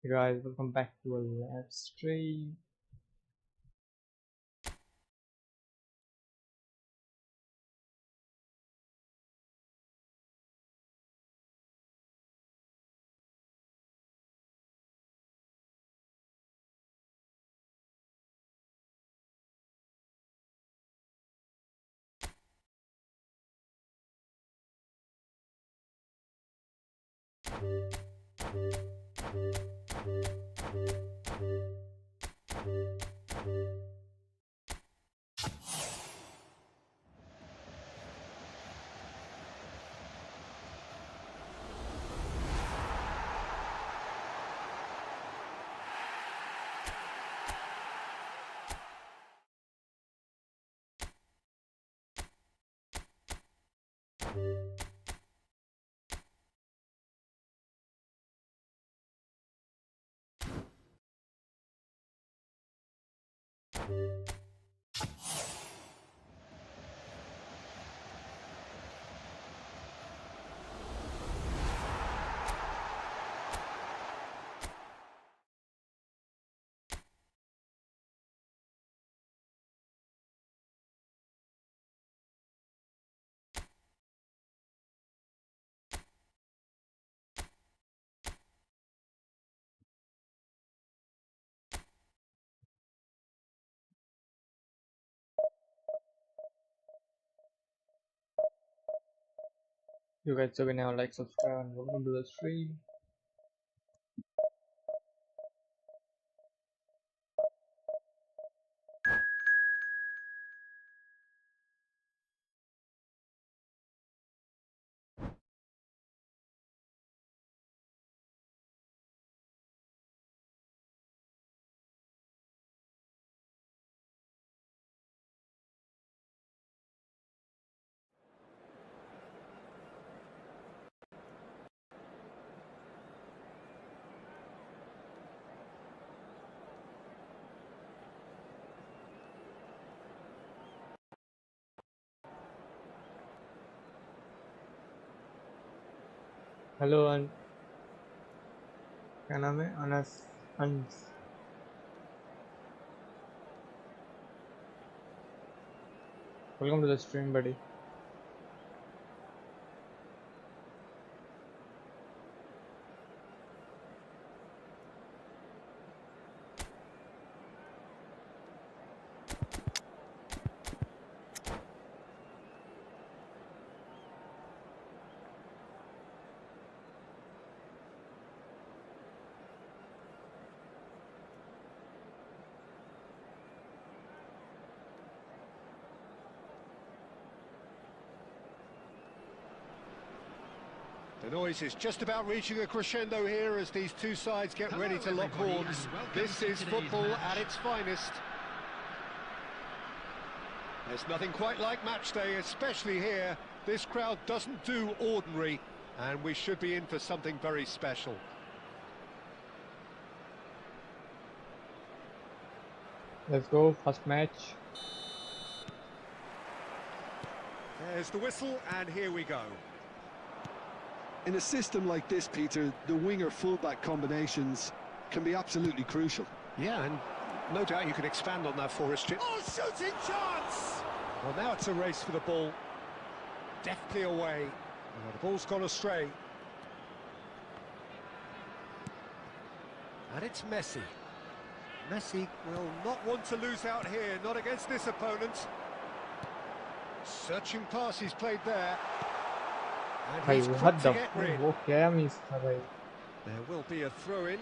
Hey guys, welcome back to a live stream. You guys are gonna like, subscribe, and welcome to the stream. Hello, and क्या नाम है? Anas. Welcome to the stream, buddy. The noise is just about reaching a crescendo here as these two sides get ready to lock horns. This is football at its finest. There's nothing quite like match day, especially here. This crowd doesn't do ordinary, and we should be in for something very special. Let's go, first match. There's the whistle, and here we go. In a system like this, Peter, the winger-fullback combinations can be absolutely crucial. Yeah, and no doubt you can expand on that for us, Chip. Oh, shooting chance! Well, now it's a race for the ball. Deftly away. Well, the ball's gone astray. And it's Messi. Messi will not want to lose out here, not against this opponent. Searching pass he's played there. And he's quick to get rid. वो क्या miss था भाई? There will be a throw-in.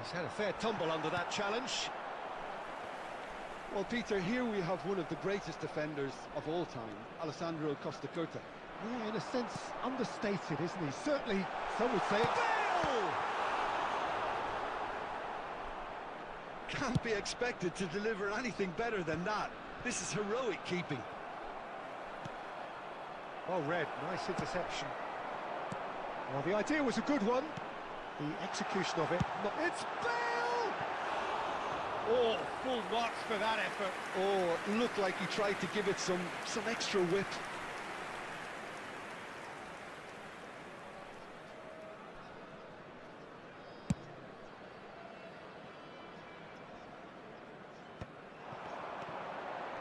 He's had a fair tumble under that challenge. Well, Peter, here we have one of the greatest defenders of all time, Alessandro Costa Curta. Yeah, in a sense, understated, isn't he? Certainly, some would say it. Can't be expected to deliver anything better than that. This is heroic keeping. Well read, nice interception. Well, the idea was a good one. The execution of it, it's Bale! Oh, full marks for that effort. Oh, it looked like he tried to give it some extra whip.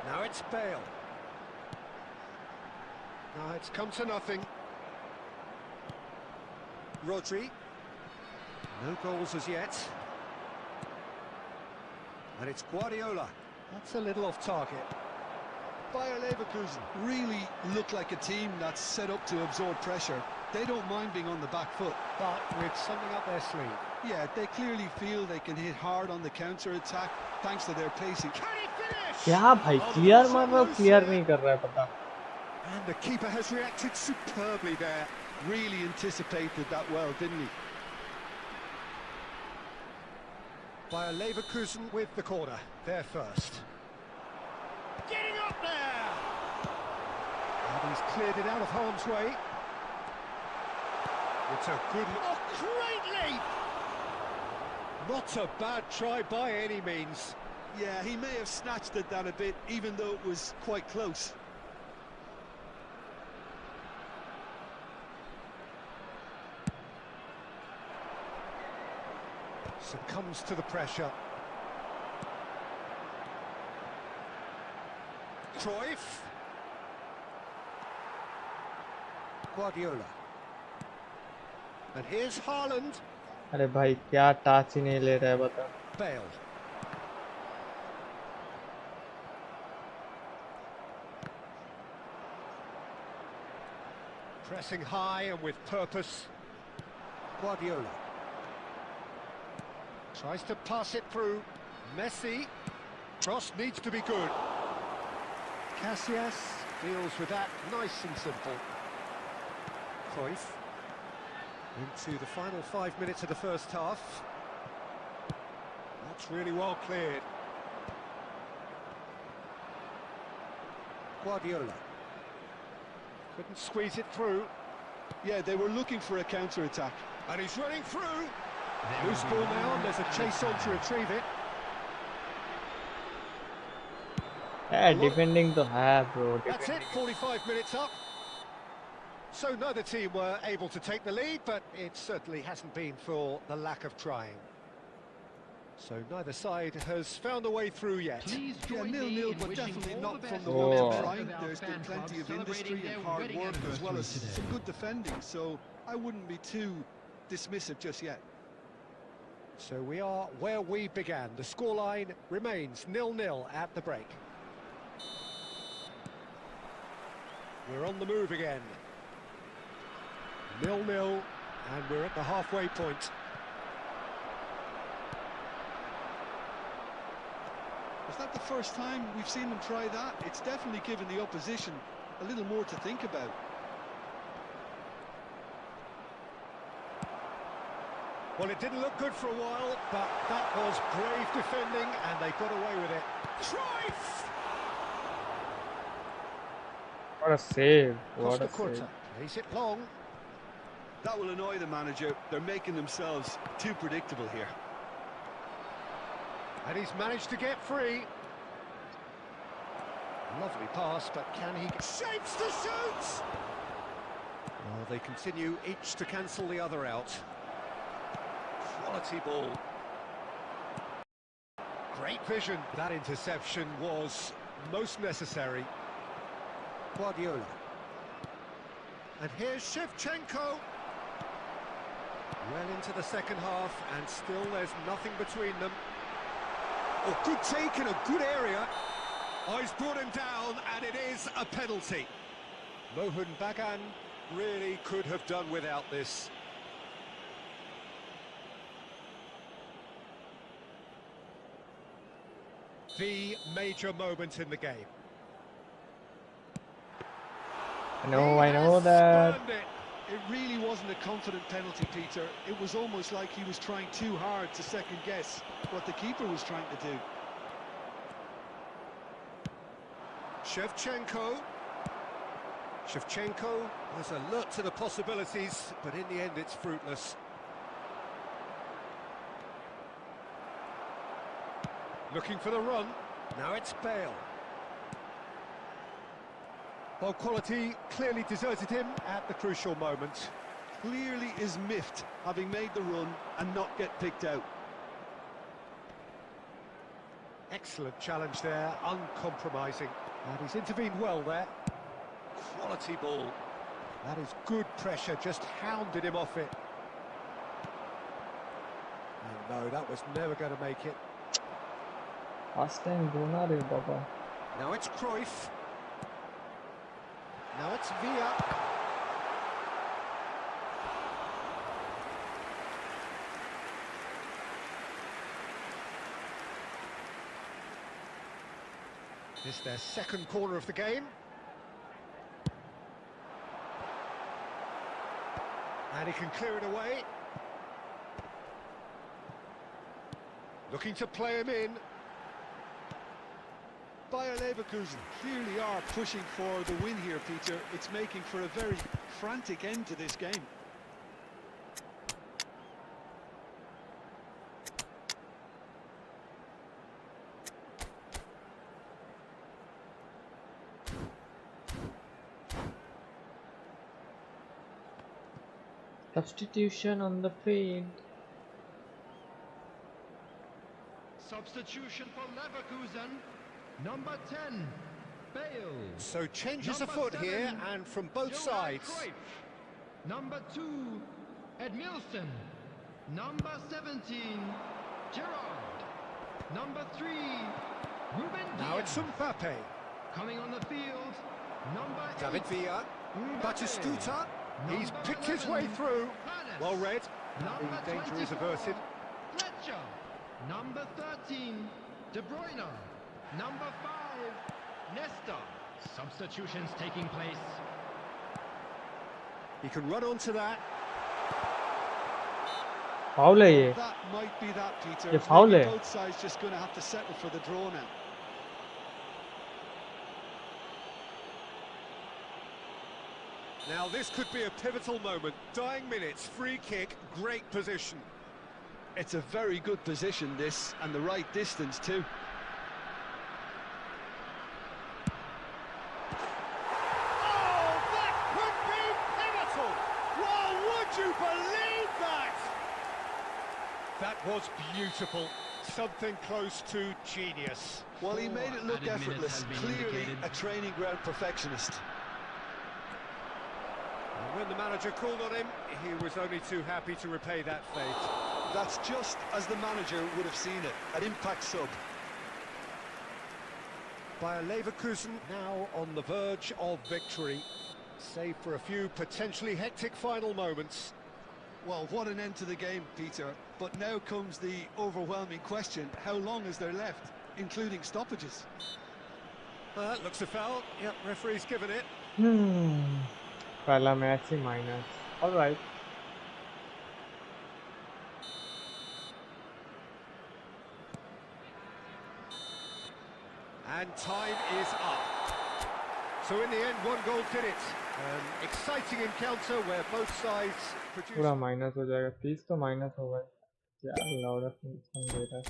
Now it's Bale. Now it's come to nothing. Rodri. No goals as yet. And it's Guardiola. That's a little off target. Bayer Leverkusen really look like a team that's set up to absorb pressure. They don't mind being on the back foot. But with something up their sleeve. Yeah, they clearly feel they can hit hard on the counter-attack thanks to their pacing. Can he finish? क्या भाई clear मार रहा है clear नहीं कर रहा है पता. And the keeper has reacted superbly there. Really anticipated that well, didn't he? Bayer Leverkusen with the corner. They're first. Getting up there! And he's cleared it out of harm's way. It's a good... Oh, great leap! Not a bad try by any means. Yeah, he may have snatched at that a bit, even though it was quite close. Succumbs to the pressure. Cruyff. Guardiola. And here's Haaland. अरे भाई क्या touch ही नहीं ले रहा है बता. Bale. Pressing high and with purpose. Guardiola. Tries to pass it through. Messi. Cross needs to be good. Casillas deals with that nice and simple. Cruyff. Into the final 5 minutes of the first half. That's really well cleared. Guardiola. Couldn't squeeze it through. Yeah, they were looking for a counter-attack. And he's running through. Loose ball now, and there's a chase on to retrieve it. Defending तो है bro. That's it, 45 minutes up. So neither team were able to take the lead, but it certainly hasn't been for the lack of trying. So neither side has found a way through yet. Yeah, 0-0, but definitely not from the one end trying. There's been plenty of industry and hard work as well as some good defending, so I wouldn't be too dismissive just yet. So we are where we began. The scoreline remains 0-0 at the break. We're on the move again. 0-0, and we're at the halfway point. Is that the first time we've seen them try that? It's definitely given the opposition a little more to think about. Well, it didn't look good for a while, but that was brave defending, and they got away with it. Cruyff! What a save! What a Costa save! Lays it long. That will annoy the manager. They're making themselves too predictable here. And he's managed to get free. Lovely pass, but can he... Shapes the shoot! Well, they continue each to cancel the other out. Quality ball. Great vision. That interception was most necessary. Guardiola. And here's Shevchenko. Well into the second half, and still there's nothing between them. Oh, good take in a good area. Oh, he's brought him down, and it is a penalty. Mohun Bagan really could have done without this. The major moment in the game. I know that. It really wasn't a confident penalty, Peter. It was almost like he was trying too hard to second-guess what the keeper was trying to do. Shevchenko was alert to the possibilities, but in the end it's fruitless. Looking for the run. Now it's Bale. Ball quality clearly deserted him at the crucial moment. Clearly is miffed, having made the run and not get picked out. Excellent challenge there, uncompromising. And he's intervened well there. Quality ball. That is good pressure, just hounded him off it. And no, that was never going to make it. Last time Gunnar Baba. Now it's Cruyff. Now it's Villa. This is their second corner of the game. And he can clear it away. Looking to play him in. Bayer Leverkusen clearly are pushing for the win here, Peter. It's making for a very frantic end to this game. Substitution on the field. Substitution for Leverkusen. Number 10, Bale. So changes Number afoot 7, here, and from both Johan sides. Cruyff. Number 2, Edmilson. Number 17, Gerrard. Number 3, Ruben Now Diaz. it's Mbappe. Coming on the field, number 8, David Villa. Mbappe. Batistuta. He's Number picked his 11, way through. Hernandez. Well read. Number The danger is 24, averted. Fletcher. Number 13, De Bruyne. Number 5, Nesta. Substitutions taking place. He can run onto that. Foul है ये. That might be that, Peter. ये foul Maybe है. both sides just going to have to settle for the draw now. Now this could be a pivotal moment. Dying minutes, free kick, great position. It's a very good position, this, and the right distance too. Oh, that could be pivotal! Well, would you believe that? That was beautiful. Something close to genius. Well, he made it look Added minutes effortless. has been Clearly indicated. a training ground perfectionist. And when the manager called on him, he was only too happy to repay that fate. That's just as the manager would have seen it, an impact sub. Bayer Leverkusen now on the verge of victory, save for a few potentially hectic final moments. Well, what an end to the game, Peter. But now comes the overwhelming question, how long is there left, including stoppages? That looks a foul. Yep, referee's given it. पहला match he minus. All right. And time is up. So in the end, one goal did it. An exciting encounter where both sides produced... पूरा minus हो जाएगा. 30 तो minus होगा. यार louder function दे रहा है.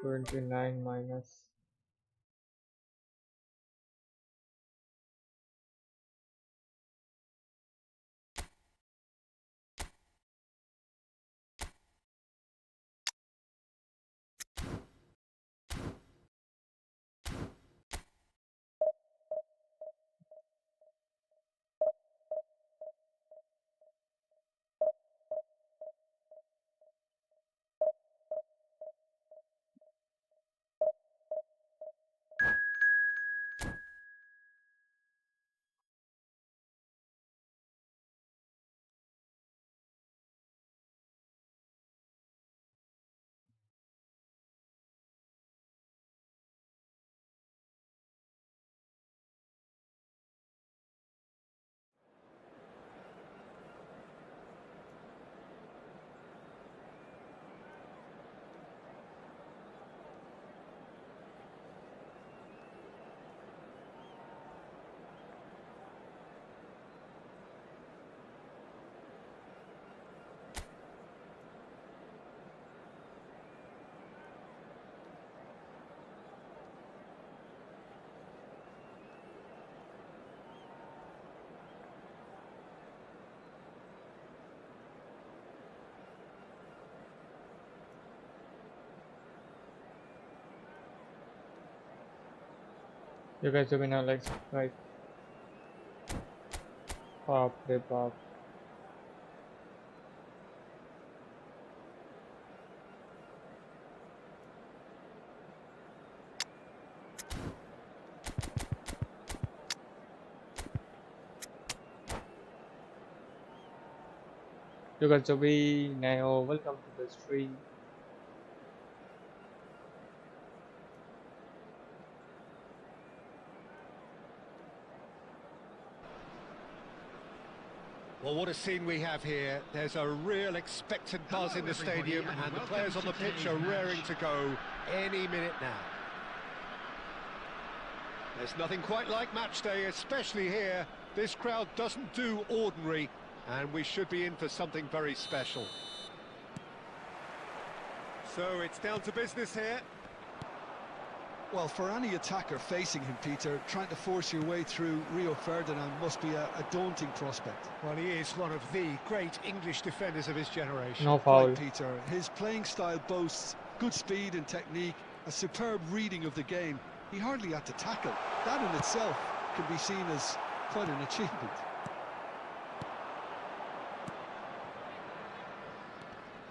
29 minus. You guys are gonna like subscribe. Pop, they pop. You guys are now welcome to the stream. Well, what a scene we have here. There's a real expectant buzz in the stadium, and the players on the pitch are raring to go any minute now. There's nothing quite like match day, especially here. This crowd doesn't do ordinary, and we should be in for something very special. So it's down to business here. Well, for any attacker facing him, Peter, trying to force your way through Rio Ferdinand must be a daunting prospect. Well, he is one of the great English defenders of his generation. No foul. Right, Peter. His playing style boasts good speed and technique, a superb reading of the game. He hardly had to tackle. That in itself can be seen as quite an achievement.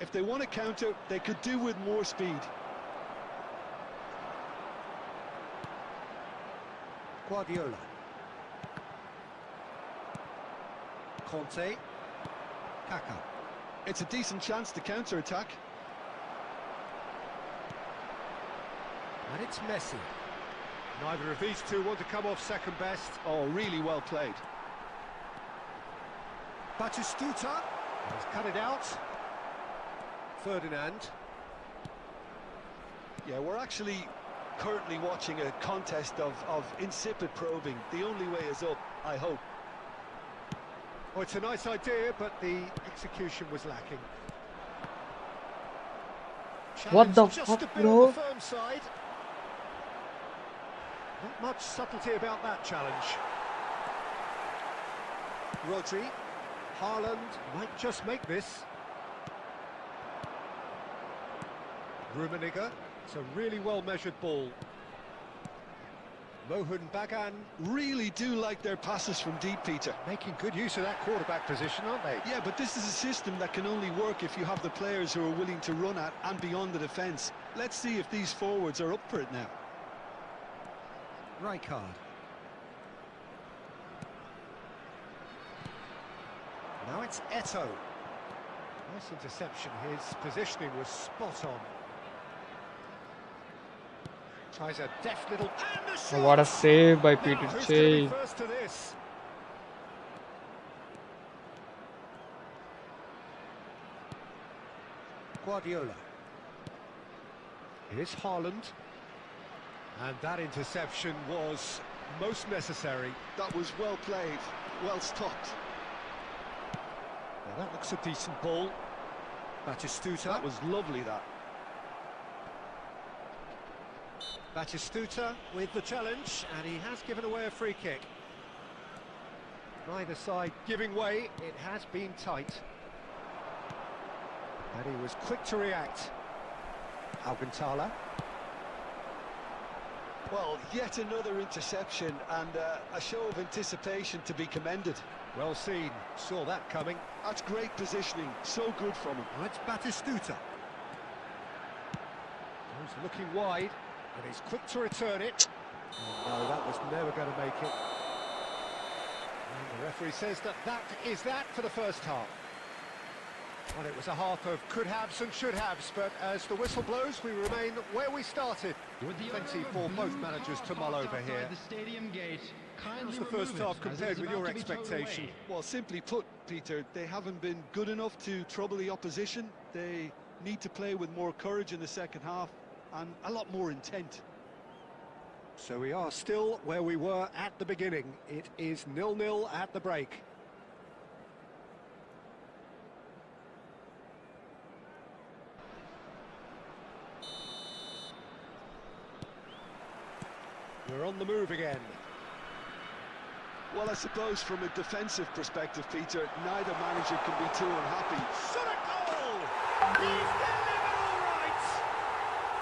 If they want to counter, they could do with more speed. Guardiola. Conte. Kaká. It's a decent chance to counter-attack. And it's Messi. Neither of these two want to come off second best. Oh, really well played. Batistuta has cut it out. Ferdinand. Yeah, we're actually currently watching a contest of insipid probing. The only way is up, I hope. Oh, it's a nice idea, but the execution was lacking. What the Challenge just fuck, a bit bro? on the firm side. Not much subtlety about that challenge. Rodri. Haaland might just make this. Rummenigge. It's a really well-measured ball. Mohun Bagan Really do like their passes from deep, Peter. making good use of that quarterback position, aren't they? Yeah, but this is a system that can only work if you have the players who are willing to run at and beyond the defence. Let's see if these forwards are up for it now. Rijkaard. Now it's Eto'o. Nice interception. His positioning was spot on. Tries a deft little... And the shot! Oh, what a save by Now, Peter who's going to Cech. be first to this? Guardiola. Here's Haaland. And that interception was most necessary. That was well played, well stopped. Now that looks a decent ball. Batistuta. That was lovely, that. Batistuta with the challenge, and he has given away a free kick. Neither side giving way. It has been tight. And he was quick to react. Alcantara. Well, yet another interception and a show of anticipation to be commended. Well seen. Saw that coming. That's great positioning, so good from him. Now it's Batistuta. He's looking wide, and he's quick to return it. Oh, no, that was never going to make it. And the referee says that is that for the first half. Well, it was a half of could-haves and should-haves, but as the whistle blows, we remain where we started. Plenty for both managers to mull over here. How's the first half compared with your expectation? Well, simply put, Peter, they haven't been good enough to trouble the opposition. They need to play with more courage in the second half and a lot more intent. So we are still where we were at the beginning. It is 0-0 at the break. We're on the move again. Well, I suppose from a defensive perspective, Peter, neither manager can be too unhappy. Shot a goal! He's delivered all right!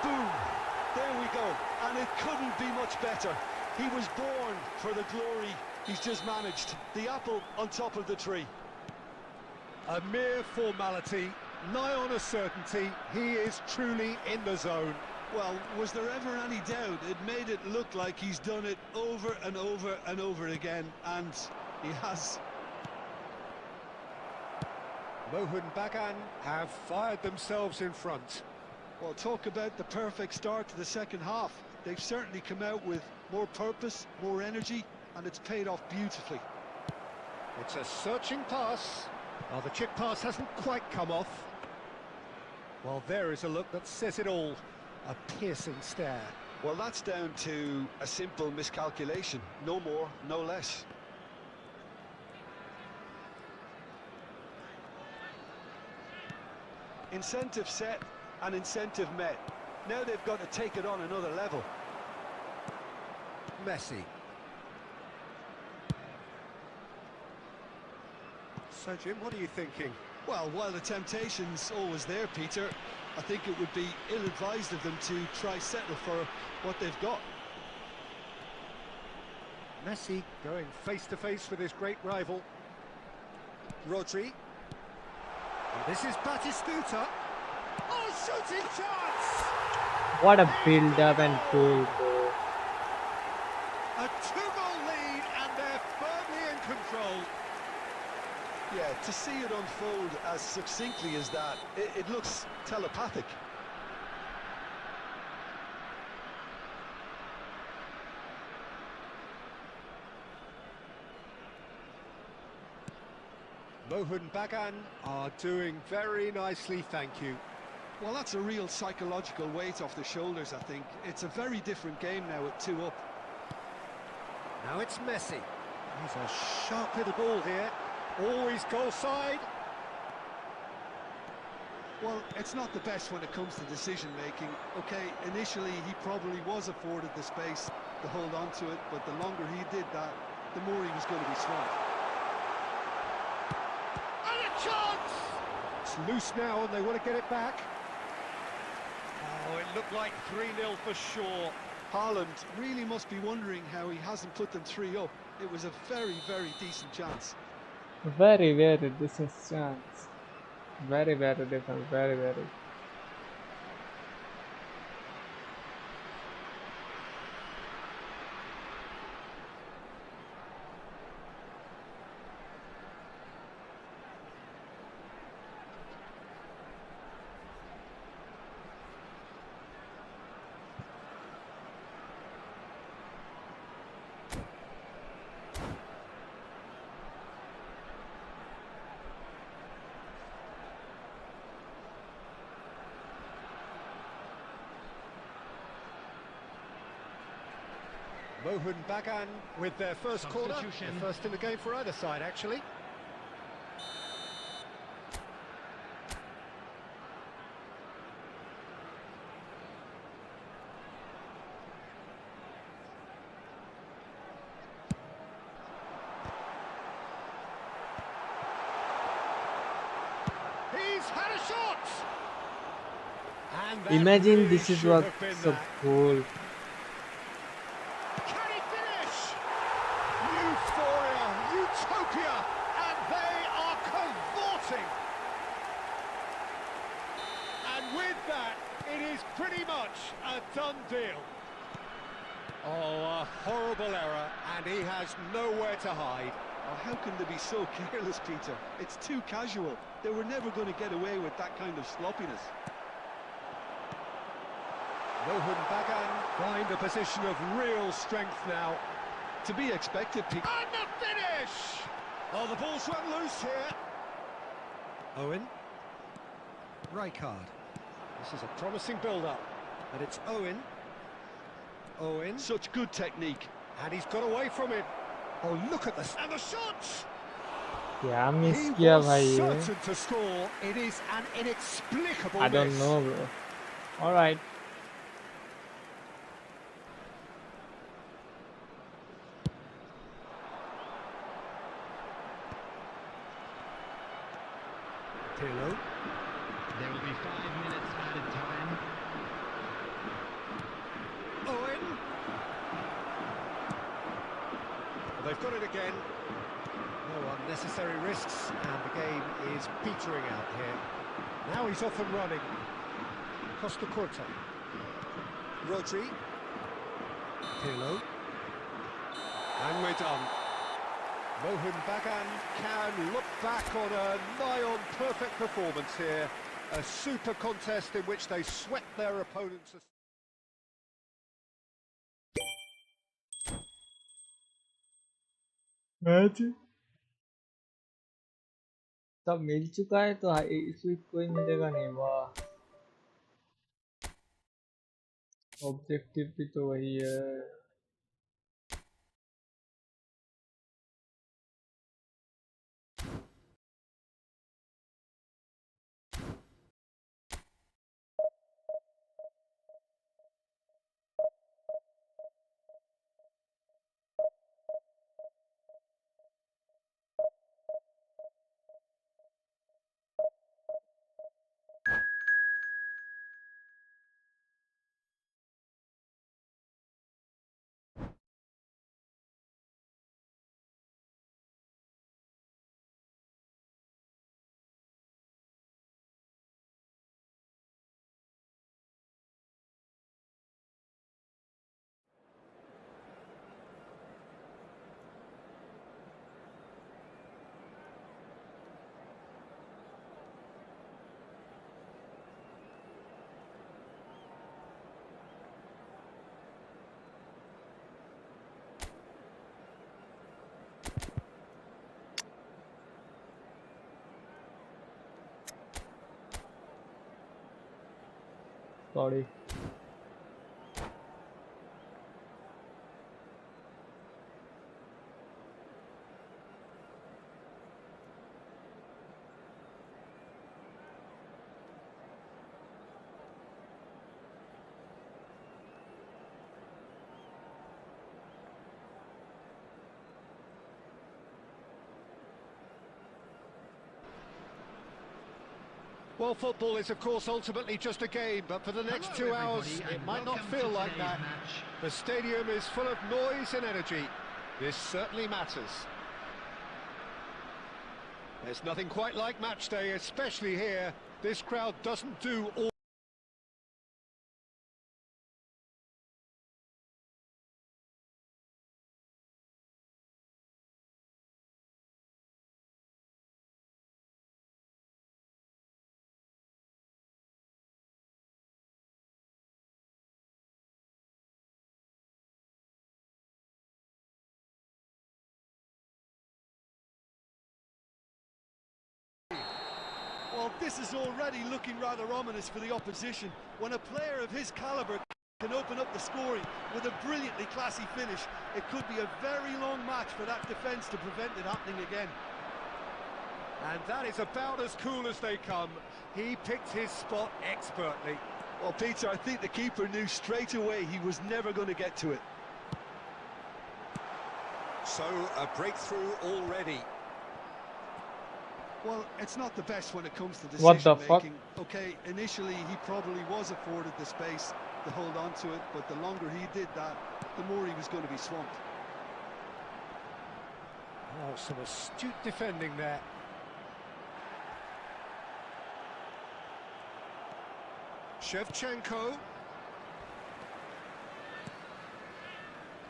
Boom! There we go. And it couldn't be much better. He was born for the glory he's just managed. The apple on top of the tree. A mere formality, nigh on a certainty. He is truly in the zone. Well, was there ever any doubt? It made it look like he's done it over and over and over again, and he has. Mohun Bagan have fired themselves in front. Well, talk about the perfect start to the second half. They've certainly come out with more purpose, more energy, and it's paid off beautifully. It's a searching pass. Oh, the chick pass hasn't quite come off. Well, there is a look that says it all. A piercing stare. Well, that's down to a simple miscalculation. No more, no less. Incentive set and incentive met. Now they've got to take it on another level. Messi. So, Jim, what are you thinking? Well, while the temptation's always there, Peter, I think it would be ill-advised of them to try settle for what they've got. Messi going face-to-face with his great rival. Rodri. And this is Batistuta. Oh, shooting chance! What a build-up and goal, bro. A two-goal lead, and they're firmly in control. Yeah, to see it unfold as succinctly as that, it looks telepathic. Mohun Bagan are doing very nicely, thank you. Well, that's a real psychological weight off the shoulders, I think. It's a very different game now at 2 up. Now it's Messi. He's a sharp little ball here. Always goal side. Well, it's not the best when it comes to decision-making. Okay, initially he probably was afforded the space to hold on to it, but the longer he did that, the more he was going to be swamped. And a chance! It's loose now and they want to get it back. Oh, it looked like 3-0 for sure. Haaland really must be wondering how he hasn't put them 3 up. It was a very, very decent chance. Very, very decent chance. Very, very different. Very, very. Mohun Bagan with their first corner. The first in the game for either side, actually. He's had a shot! And that Imagine really this is should what have been so that. cool. Can he finish? Euphoria, utopia, and they are cavorting. And with that, it is pretty much a done deal. Oh, a horrible error, and he has nowhere to hide. Oh, how can they be so careless, Peter? It's too casual. They were never going to get away with that kind of sloppiness. Mohun Bagan find a position of real strength now. To be expected, Peter. And the finish! Oh, the ball's run loose here. Owen. Rijkaard. This is a promising build-up. And it's Owen. Owen. Such good technique. And he's got away from it. Oh, look at this. And the shot! क्या miss He किया was भाई ये? certain to score. It is an inexplicable I don't miss. know, bro. All right. Pirlo. There will be 5 minutes added time. Owen. They've got it again. No unnecessary risks, and the game is petering out here. Now he's off and running. Costa Corta. Rodri. Pirlo. And we're done. Mohun Bagan can look back on a nigh-on perfect performance here. A super contest in which they swept their opponents. Match सब मिल चुका है तो इस week कोई मिलेगा नहीं। वाह, objective भी तो वही है। Sorry, Well, football is, of course, ultimately just a game, but for the next 2 hours, it might not feel like that. The stadium is full of noise and energy. This certainly matters. There's nothing quite like match day, especially here. This crowd doesn't do all... Well, this is already looking rather ominous for the opposition. When a player of his calibre can open up the scoring with a brilliantly classy finish, it could be a very long match for that defence to prevent it happening again. And that is about as cool as they come. He picked his spot expertly. Well, Peter, I think the keeper knew straight away he was never going to get to it. So, a breakthrough already. Well, it's not the best when it comes to What the decision-making. Okay, initially he probably was afforded the space to hold on to it, but the longer he did that, the more he was going to be swamped. Oh, some astute defending there. Shevchenko.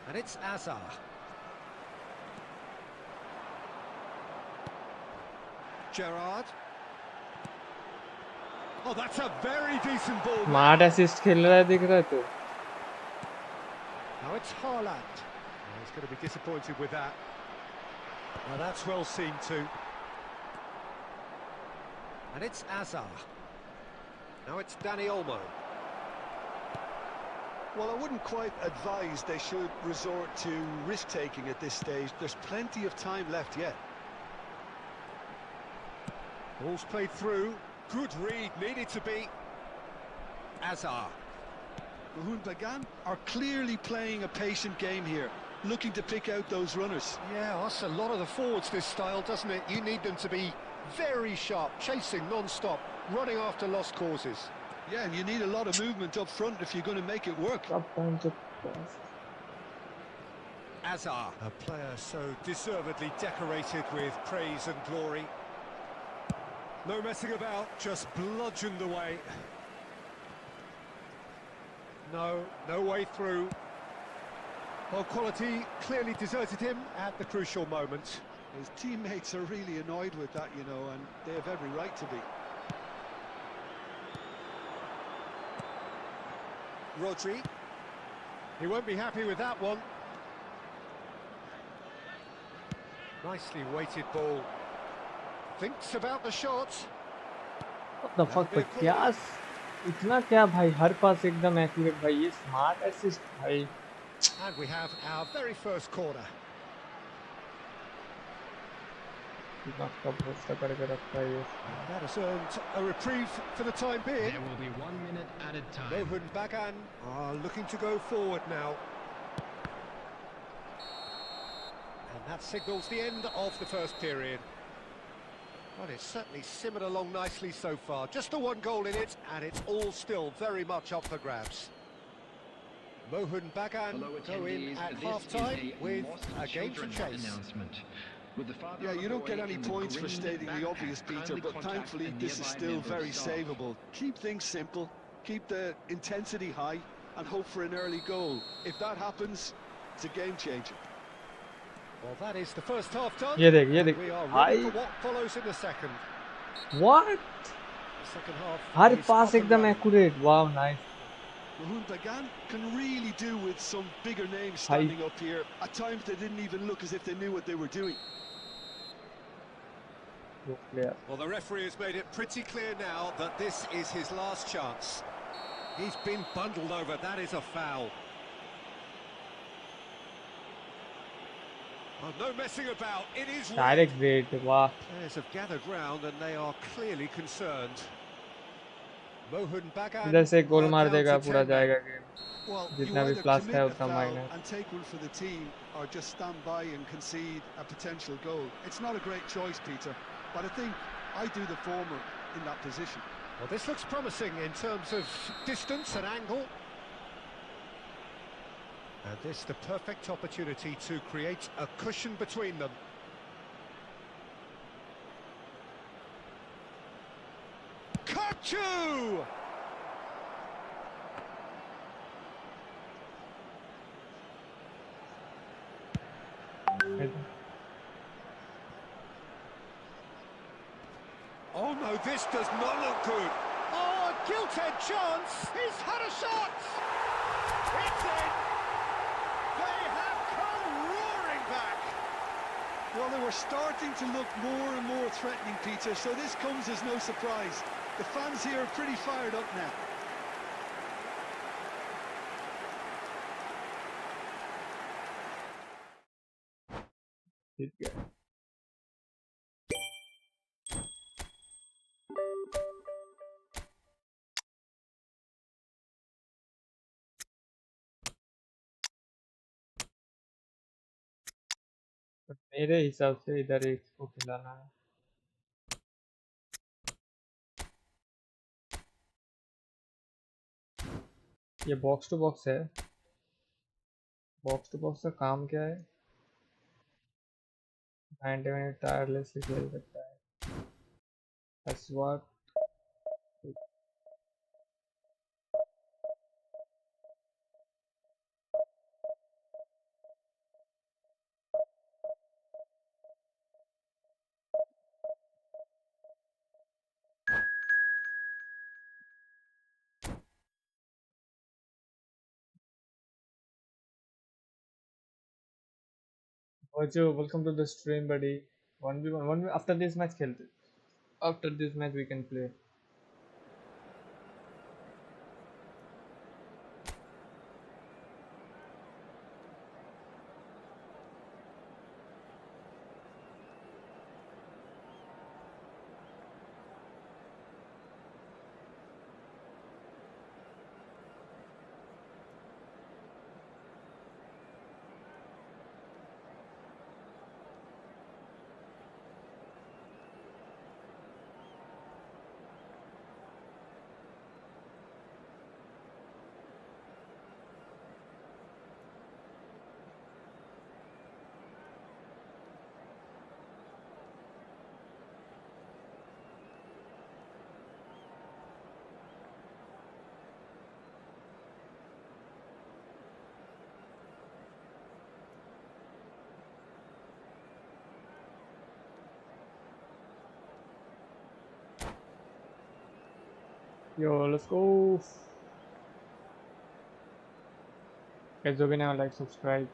And it's Azar. Gerrard. Oh, that's a very decent ball. Smart assist खेल रहा है दिख रहा है तो। Now it's Haaland. Oh, he's going to be disappointed with that. Now that's well seen too. And it's Azar. Now it's Dani Olmo. Well, I wouldn't quite advise they should resort to risk-taking at this stage. There's plenty of time left yet. Ball's played through. Good read, needed to be. Azar. Mohun Bagan are clearly playing a patient game here, looking to pick out those runners. Yeah, that's a lot of the forwards, this style, doesn't it? You need them to be very sharp, chasing non-stop, running after lost causes. Yeah, and you need a lot of movement up front if you're going to make it work. Azar. A player so deservedly decorated with praise and glory. No messing about, just bludgeoned away. No way through. Well, quality clearly deserted him at the crucial moment. His teammates are really annoyed with that, you know, and they have every right to be. Rodri. He won't be happy with that one. Nicely weighted ball. Thinks about the shot. What the fuck? But क्या इतना क्या भाई हर पास एकदम accurate भाई ये smart assist भाई. And we have our very first corner. That has earned a reprieve for the time being. There will be 1 minute at a time. Mohun Bagan are looking to go forward now. And that signals the end of the first period. Well, it's certainly simmered along nicely so far. Just the one goal in it, and it's all still very much up for grabs. Mohun Bagan go in at half-time with a game to chase. Yeah, you don't get any points for stating the obvious, Peter, but thankfully this is still very savable. Keep things simple, keep the intensity high, and hope for an early goal. If that happens, it's a game changer. Well, that is the first half done. ये देख We are ready for what follows in the second. What? The second half. Her is pass up and एकदम running. Accurate. Wow, nice. Mohun Bagan can really do with some bigger names standing up here. At times they didn't even look as if they knew what they were doing. Well, the referee has made it pretty clear now that this is his last chance. He's been bundled over. That is a foul. Oh, no messing about. It is Direct great. Wow. Players have gathered round and they are clearly concerned. Mohun Bagan. इधर से गोल मार are down देगा to पूरा 10 men. जाएगा game. Well, जितना you भी either plus commit है a उतना foul minus. and take one for the team, or just stand by and concede a potential goal. It's not a great choice, Peter, but I think I do the former in that position. Well, this looks promising in terms of distance and angle. And this is the perfect opportunity to create a cushion between them. Kachu! Oh no, this does not look good. Oh, a gilt-edged chance. He's had a shot. It's in. They have come roaring back. Well, they were starting to look more and more threatening, Peter, so this comes as no surprise. The fans here are pretty fired up now. मेरे हिसाब से इधर एक को खिलाना है. ये box to box है. बॉक्स टू बॉक्स का काम क्या है? 90 मिनट टायरलेसली खेल सकता है. That's what. Ojo, welcome to the stream, buddy. 1v1. After this match, खेलते. After this match, we can play. Yo, let's go. Guys, do now like, subscribe.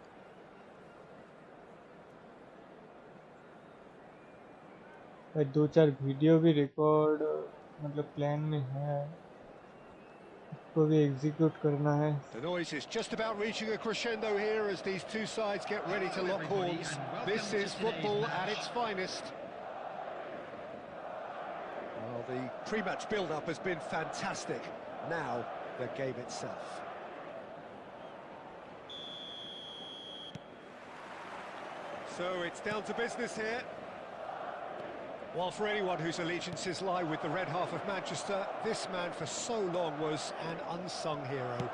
भाई 2-4 video भी रिकॉर्ड मतलब प्लान में है, उसको भी एग्जीक्यूट करना है. The noise is just about reaching a crescendo here as these two sides get ready to lock horns. This is football at its finest. Well, the pre-match build-up has been fantastic. Now, the game itself. So it's down to business here. Well, for anyone whose allegiances lie with the red half of Manchester, this man for so long was an unsung hero.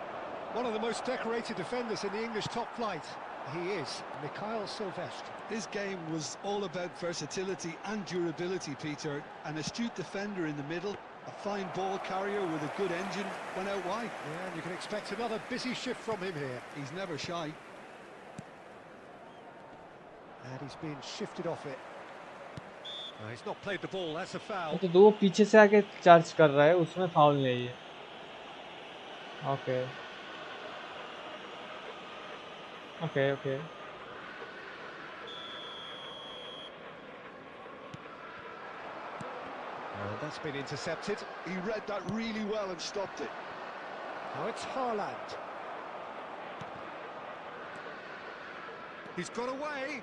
One of the most decorated defenders in the English top flight. He is Mikhail Silvestre. His game was all about versatility and durability, Peter. An astute defender in the middle, a fine ball carrier with a good engine, went out wide. Yeah, and you can expect another busy shift from him here. He's never shy. And he's been shifted off it. He's not played the ball, that's a foul. तो वो पीछे से आके charge कर रहा है, उसमें foul नहीं है. Okay okay okay. That's been intercepted. He read that really well and stopped it. Now it's Haaland. He's got away.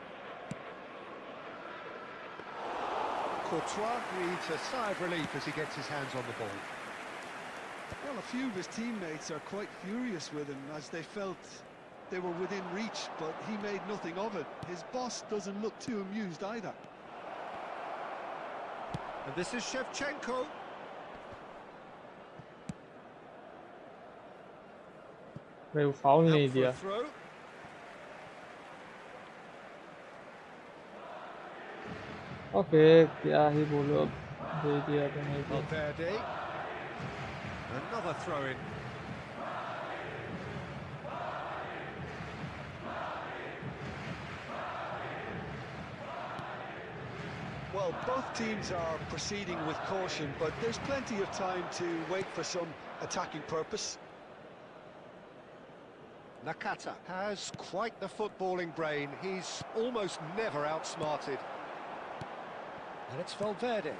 Courtois needs a sigh of relief as he gets his hands on the ball. Well, a few of his teammates are quite furious with him as they felt they were within reach, but he made nothing of it. His boss doesn't look too amused either. And this is Shevchenko. भाई वो foul नहीं Out for दिया. a throw. Okay क्या ही बोलो, अब दे दिया तो नहीं दिया. Valverde. Another throw in. Well, both teams are proceeding with caution, but there's plenty of time to wait for some attacking purpose. Nakata has quite the footballing brain. He's almost never outsmarted. And it's Valverde.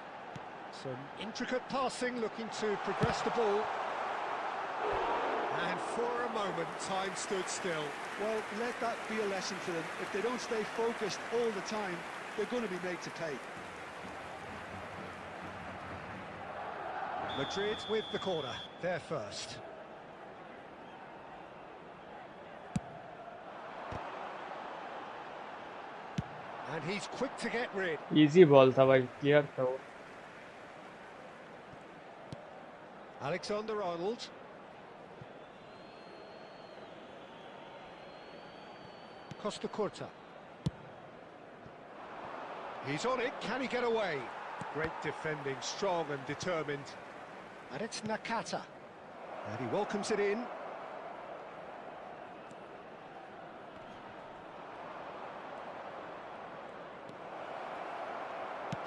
Some intricate passing, looking to progress the ball. And for a moment, time stood still. Well, let that be a lesson for them. If they don't stay focused all the time, they're going to be made to pay. Madrid with the corner. They're first. And he's quick to get rid. Easy ball था भाई, clear था वो. Alexander-Arnold. Costa Curta. He's on it. Can he get away? Great defending, strong and determined. And it's Nakata. And he welcomes it in.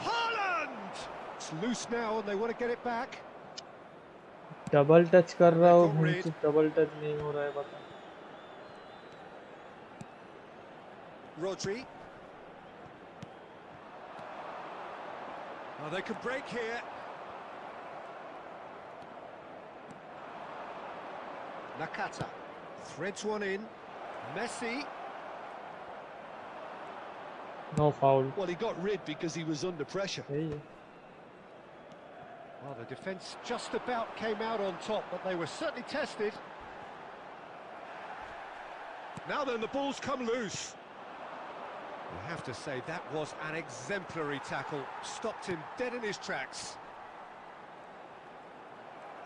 Haaland! It's loose now and they want to get it back. Double touch कर रहा हो, double touch नहीं हो रहा है, बता. Rodri. Oh, they can break here. Nakata threads one in. Messi. No foul. Well, he got rid because he was under pressure. सही है. Well, the defence just about came out on top, but they were certainly tested. Now then, the ball's come loose. I have to say, that was an exemplary tackle. Stopped him dead in his tracks.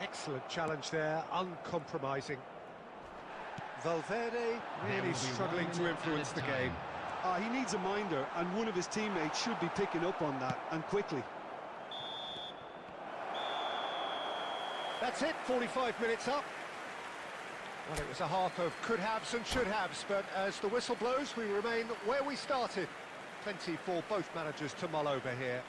Excellent challenge there, uncompromising. Valverde really struggling to influence the game. He needs a minder, and one of his teammates should be picking up on that, and quickly. That's it, 45 minutes up. Well, it was a half of could-haves and should-haves, but as the whistle blows, we remain where we started. Plenty for both managers to mull over here.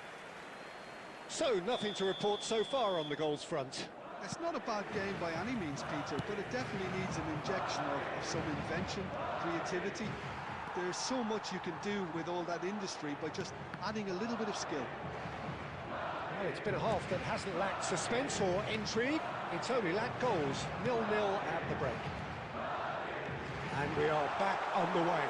So, nothing to report so far on the goals front. It's not a bad game by any means, Peter, but it definitely needs an injection of some invention, creativity. There's so much you can do with all that industry by just adding a little bit of skill. Well, it's been a half that hasn't lacked suspense or intrigue. It's only lacked goals. 0-0 at the break. And we are back on the way.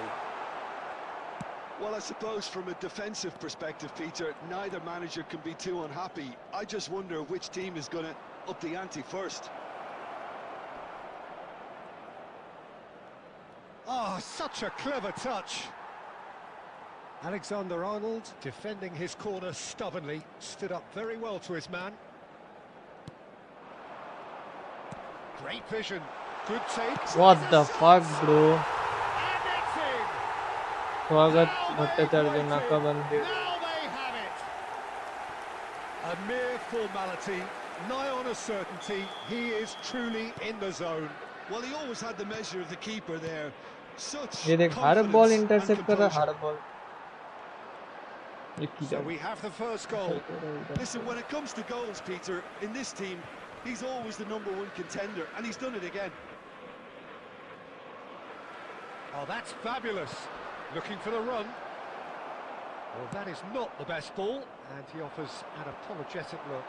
Well, I suppose from a defensive perspective, Peter, neither manager can be too unhappy. I just wonder which team is going to up the ante first. Ah, such a clever touch. Alexander-Arnold, defending his corner stubbornly, stood up very well to his man. Great vision, good take. What the fuck, bro? And it's in. स्वागत भट्टाचार्य नाकाबंदी. Now they have it. A mere formality, nigh on a certainty. He is truly in the zone. Well, he always had the measure of the keeper there. Such ये देख हर confidence ball and intercept कर रहा है, composure. Her ball. So we have the first goal. Listen, when it comes to goals, Peter, in this team, he's always the #1 contender, and he's done it again. Oh, that's fabulous. Looking for the run. Well, that is not the best ball, and he offers an apologetic look.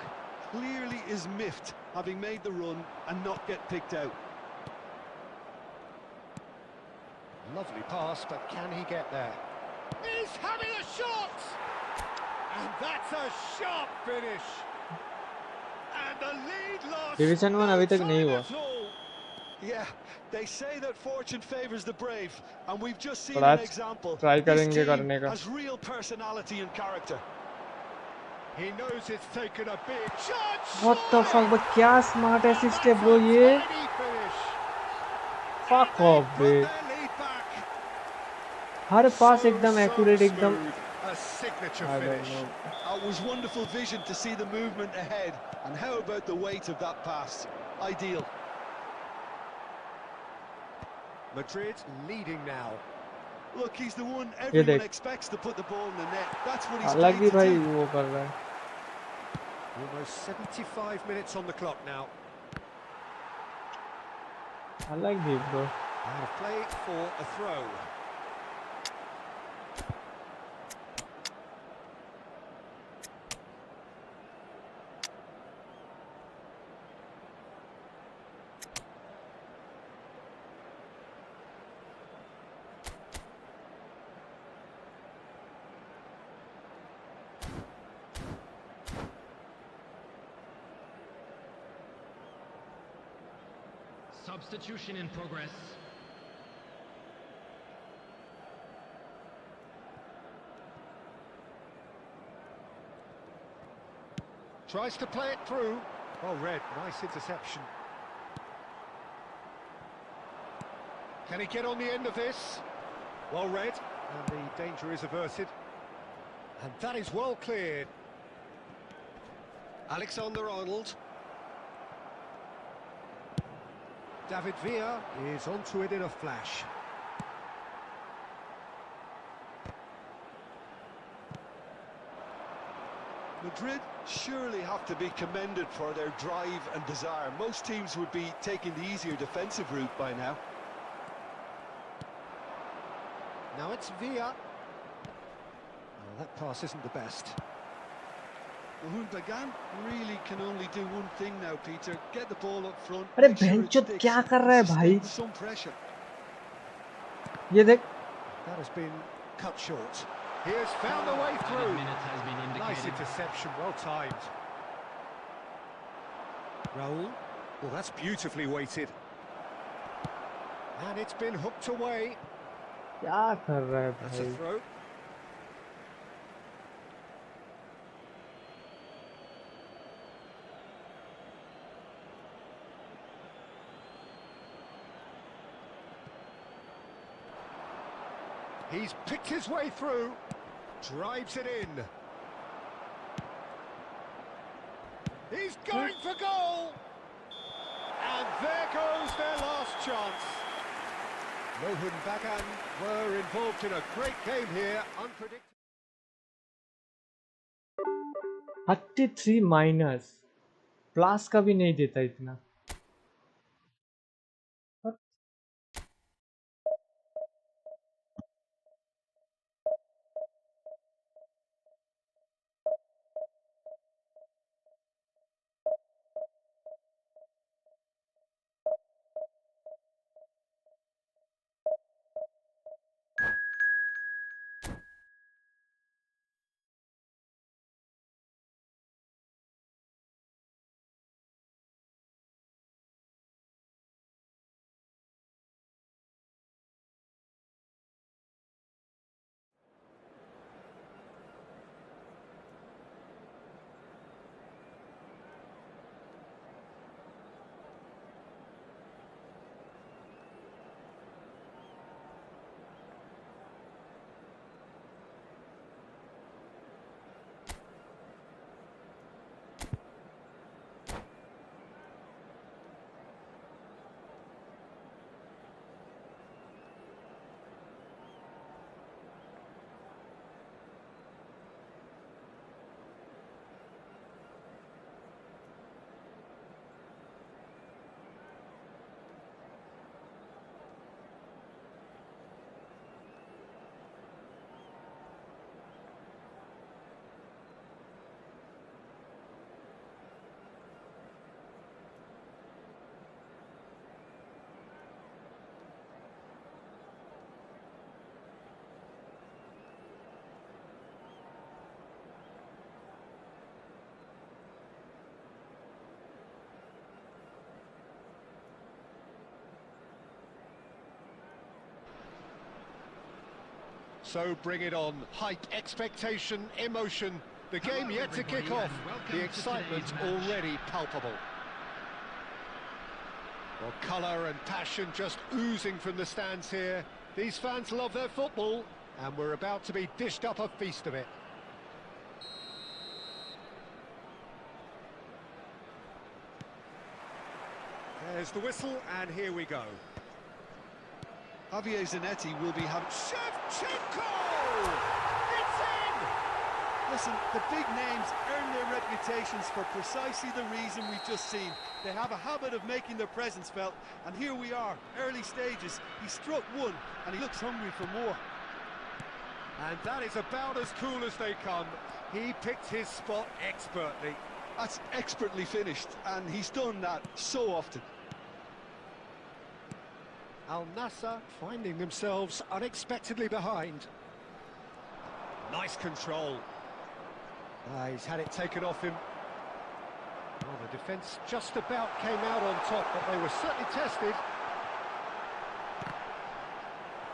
Clearly is miffed, having made the run and not get picked out. Lovely pass, but can he get there? He's having a shot! And that's a sharp finish. And the lead lost. Division 1 अभी तक नहीं हुआ. Yeah, they say that fortune favours the brave, and we've just seen But an example. try This करेंगे team करने का. has real personality and character. He knows it's taken a big shot. What the fuck? But क्या smart assist है bro ये? Tiny finish. Fuck off, Put bro. their lead back. हर पास एकदम So accurate, एकदम. smooth. A signature I don't finish. know. It was wonderful vision to see the movement ahead, and how about the weight of that pass? Ideal. Madrid leading now. Look, he's the one देख. everyone expects to put the ball in the net. That's what he's हालांकि paid to भाई do. वो कर रहा है. Almost 75 minutes on the clock now. I like this, bro. And a play for a throw. Substitution in progress. Tries to play it through. Well read, nice interception. Can he get on the end of this? Well read, and the danger is averted. And that is well cleared. Alexander-Arnold. David Villa is onto it in a flash. Madrid surely have to be commended for their drive and desire. Most teams would be taking the easier defensive route by now. Now it's Villa. Oh, that pass isn't the best. Well, Humbly really can only do one thing now, Peter. Get the ball up front. अरे make sure it बहनचोद sticks, क्या कर and रहा है sustain भाई? some pressure. ये देख. That has been cut short. He has found a way through. Minute has been Nice indicated. interception, well timed. Raul. Well, that's beautifully weighted. And it's been hooked away. क्या कर रहा है That's a भाई? throw. He's picked his way through, drives it in. He's going for goal! And there goes their last chance. Mohun Bagan were involved in a great game here, unpredictable. 33 minus. प्लास का भी नहीं देता इतना। So bring it on. Hype, expectation, emotion. The game yet to kick off. The excitement already palpable. Well, colour and passion just oozing from the stands here. These fans love their football, and we're about to be dished up a feast of it. There's the whistle, and here we go. Javier Zanetti will be having... Shevchenko! It's in! Listen, the big names earn their reputations for precisely the reason we've just seen. They have a habit of making their presence felt, and here we are, early stages. He struck one, and he looks hungry for more. And that is about as cool as they come. He picked his spot expertly. That's expertly finished, and he's done that so often. Al Nassr finding themselves unexpectedly behind. Nice control. He's had it taken off him. Well, the defence just about came out on top, but they were certainly tested.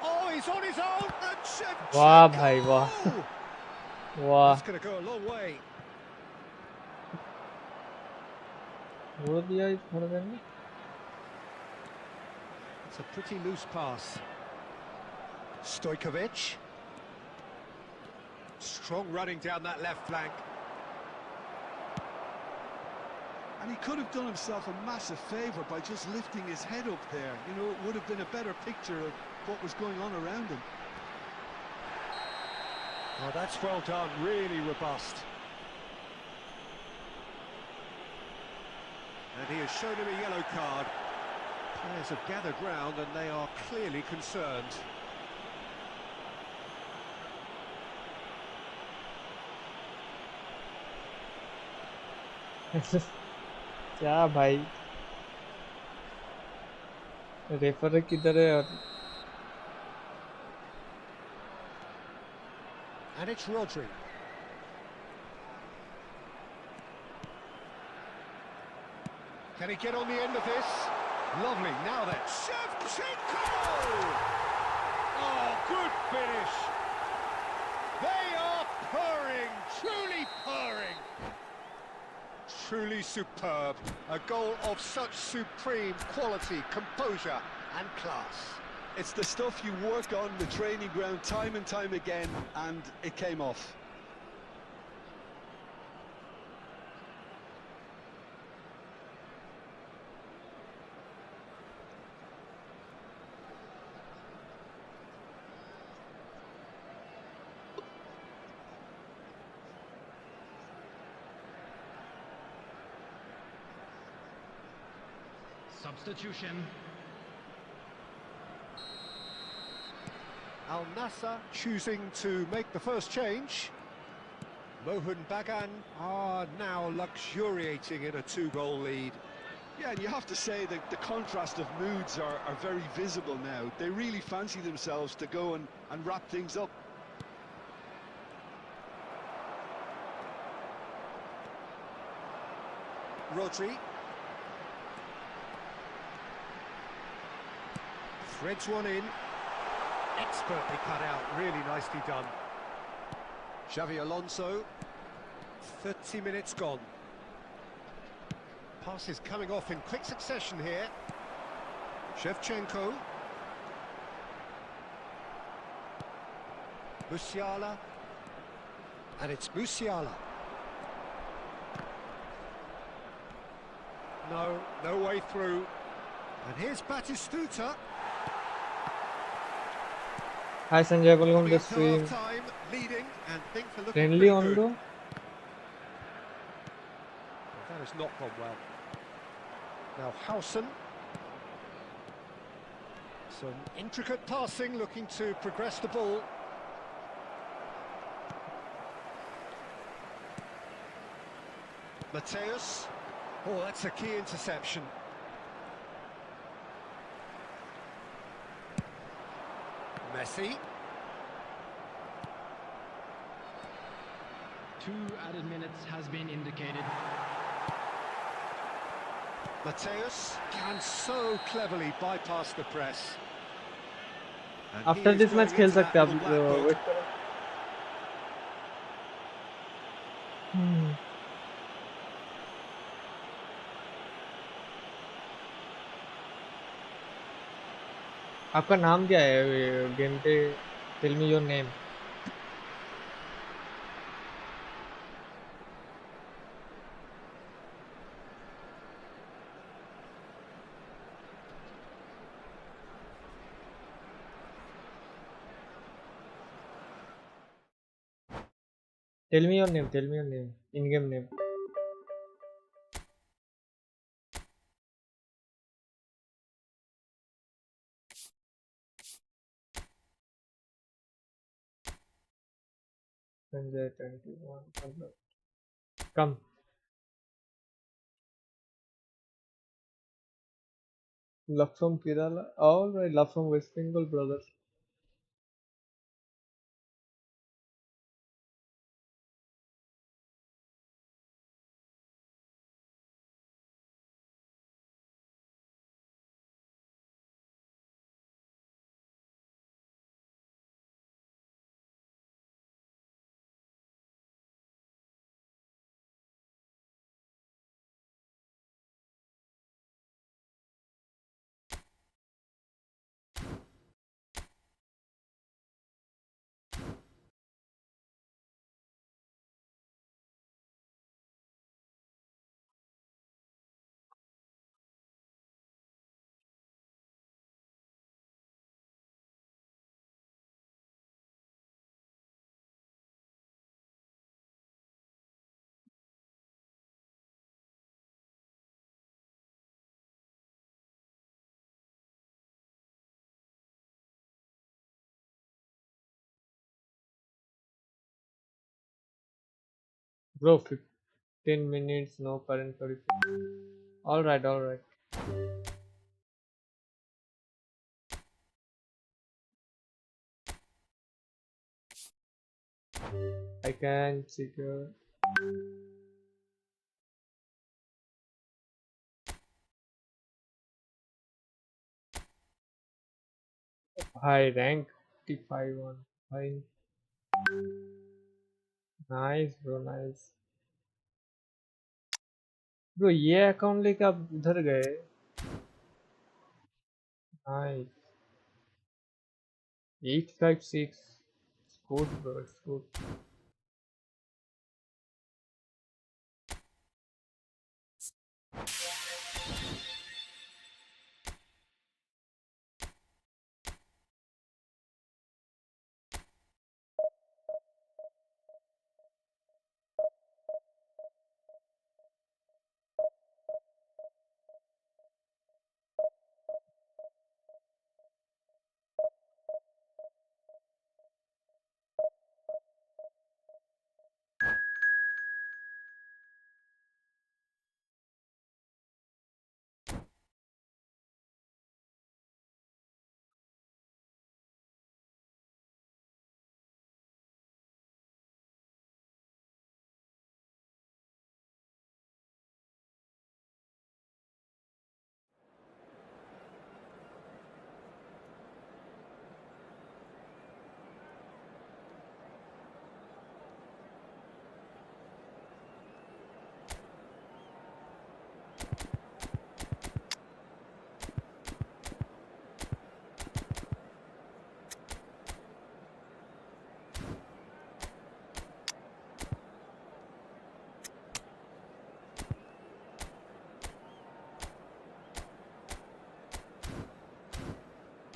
Oh, he's on his own! And Shevchenko! वाह भाई वाह वाह That's going to go a long way. छोड़ दिया इस थोड़ा देर में। It's a pretty loose pass. Stojkovic. Strong running down that left flank. And he could have done himself a massive favour by just lifting his head up there. You know, it would have been a better picture of what was going on around him. Oh, that's well done, really robust. And he has shown him a yellow card. Players have gathered round and they are clearly concerned. क्या भाई refer किधर है? और And it's Rodri. Can he get on the end of this? Lovely, now then. Shevchenko! Oh, good finish. They are purring, truly purring. Truly superb. A goal of such supreme quality, composure and class. It's the stuff you work on the training ground time and time again, and it came off. Substitution. Al Nassr choosing to make the first change. Mohun Bagan are now luxuriating in a 2-goal lead. Yeah, and you have to say that the contrast of moods are very visible now. They really fancy themselves to go and wrap things up. Rodri. Threads one in. Expertly cut out, really nicely done. Xavi Alonso. 30 minutes gone. Passes coming off in quick succession here. Shevchenko. Musiala. And it's Musiala. No way through. And here's Batistuta. Hi Sanjay, welcome to the stream. Time, leading, and things are looking Friendly pretty on good. though. That has not gone well. Now Howson. Some intricate passing, looking to progress the ball. Mateus. Oh, that's a key interception. Messi. 2 added minutes has been indicated. Mateus can so cleverly bypass the press. And After he is this match going खेल into सकते हैं that आप little black wait book. करो. आपका नाम क्या है game पे? Tell me your name. Tell me your name. Tell me your name. In-game name. Sanjay 21. Come. Love from Kerala. All right. Love from West Bengal, brothers. Bro, 15 minutes, no current 30. All right, all right. I can secure. High rank 55 one. High. Nice, bro, nice. Bro, ये account लेके आप उधर गए. Nice. 856. It's good, bro. It's good.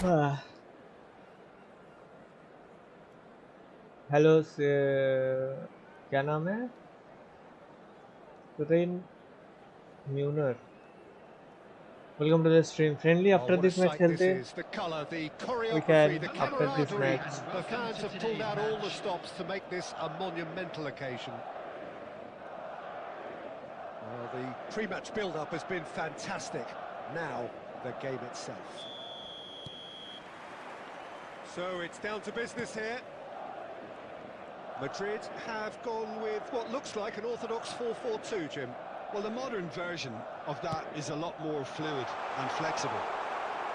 Hello से क्या नाम है? रेन म्यूनर, welcome to the stream. Friendly Oh, after what a this match sight this खेलते? is. The colour, the वी choreography, can the after this camaraderie. Match. The fans have pulled out all the stops to make this a monumental occasion. Well, the pre-match build-up has been fantastic. Now, the game itself. So it's down to business here. Madrid have gone with what looks like an orthodox 4-4-2, Jim. Well, the modern version of that is a lot more fluid and flexible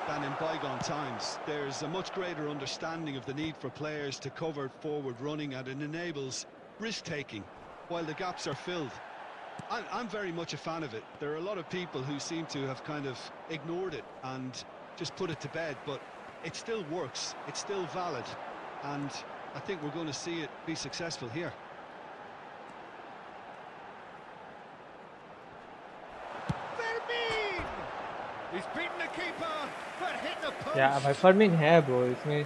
than in bygone times. There's a much greater understanding of the need for players to cover forward running, and it enables risk-taking while the gaps are filled. I'm very much a fan of it. There are a lot of people who seem to have kind of ignored it and just put it to bed, but it still works, it's still valid, and I think we're going to see it be successful here. He's beaten the keeper, but hit the post. या भाई Fermin है bro, इसमें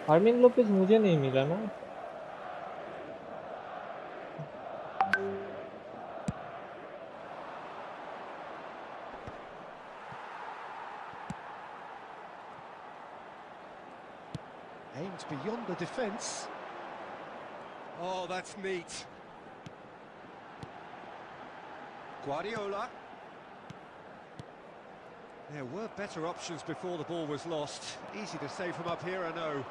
Fermin Lopez मुझे नहीं मिला ना. Aimed beyond the defence. Oh, that's neat. Guardiola. There were better options before the ball was lost. Easy to say from up here, I know.